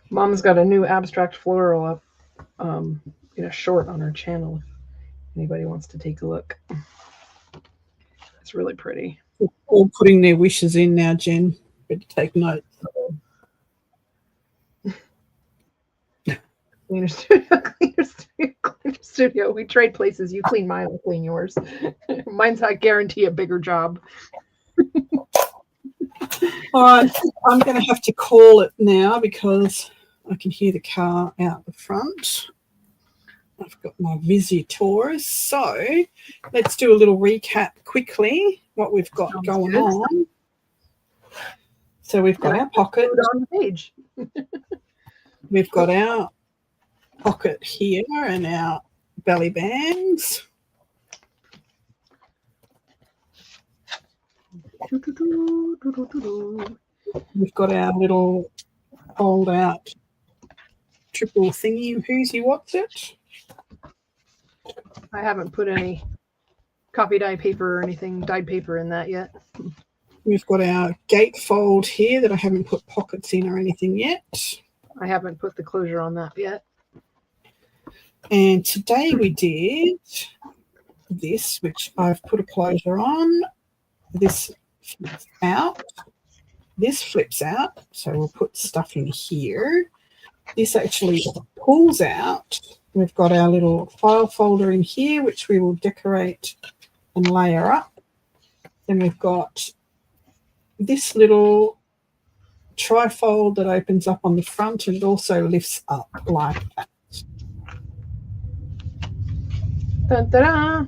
Mom's got a new abstract floral up. short on our channel. If anybody wants to take a look, it's really pretty. All putting their wishes in now, Jen. Better take notes. Cleaner studio, cleaner studio. We trade places. You clean mine, I'll clean yours. Mine's, I guarantee, a bigger job. All right, I'm going to have to call it now because I can hear the car out the front. I've got my visitors. So let's do a little recap quickly what we've got going on. So we've got our pocket on the page. We've got our pocket here and our belly bands. We've got our little fold out triple thingy. Whoosy, what's it? I haven't put any copy dye paper or anything, dyed paper in that yet. We've got our gatefold here that I haven't put pockets in or anything yet. I haven't put the closure on that yet. And today we did this, which I've put a closure on. This flips out. This flips out. So we'll put stuff in here. This actually pulls out. We've got our little file folder in here, which we will decorate and layer up. Then we've got this little trifold that opens up on the front and it also lifts up like that. Dun, da, da.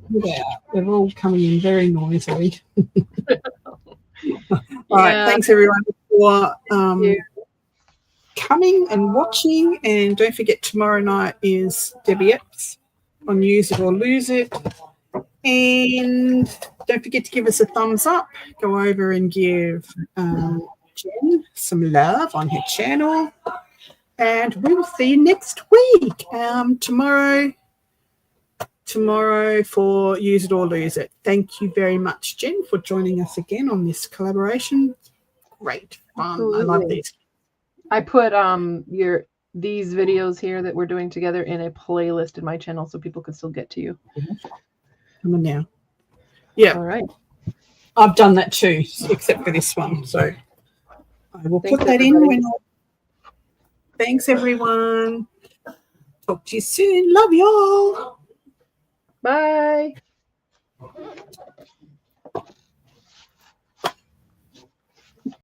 Yeah, they're all coming in very noisily. All right, thanks everyone for coming and watching. And don't forget, tomorrow night is Debbie Epps on Use It or Lose It. And don't forget to give us a thumbs up. Go over and give Jen some love on her channel. And we will see you next week. Tomorrow for Use It or Lose It. Thank you very much, Jen, for joining us again on this collaboration. Great fun. Absolutely. I love these. I put these videos here that we're doing together in a playlist in my channel so people can still get to you. Come on now. Yeah. All right. I've done that too, except for this one. So I will put that in when Thanks, everyone. Talk to you soon. Love y'all. Bye.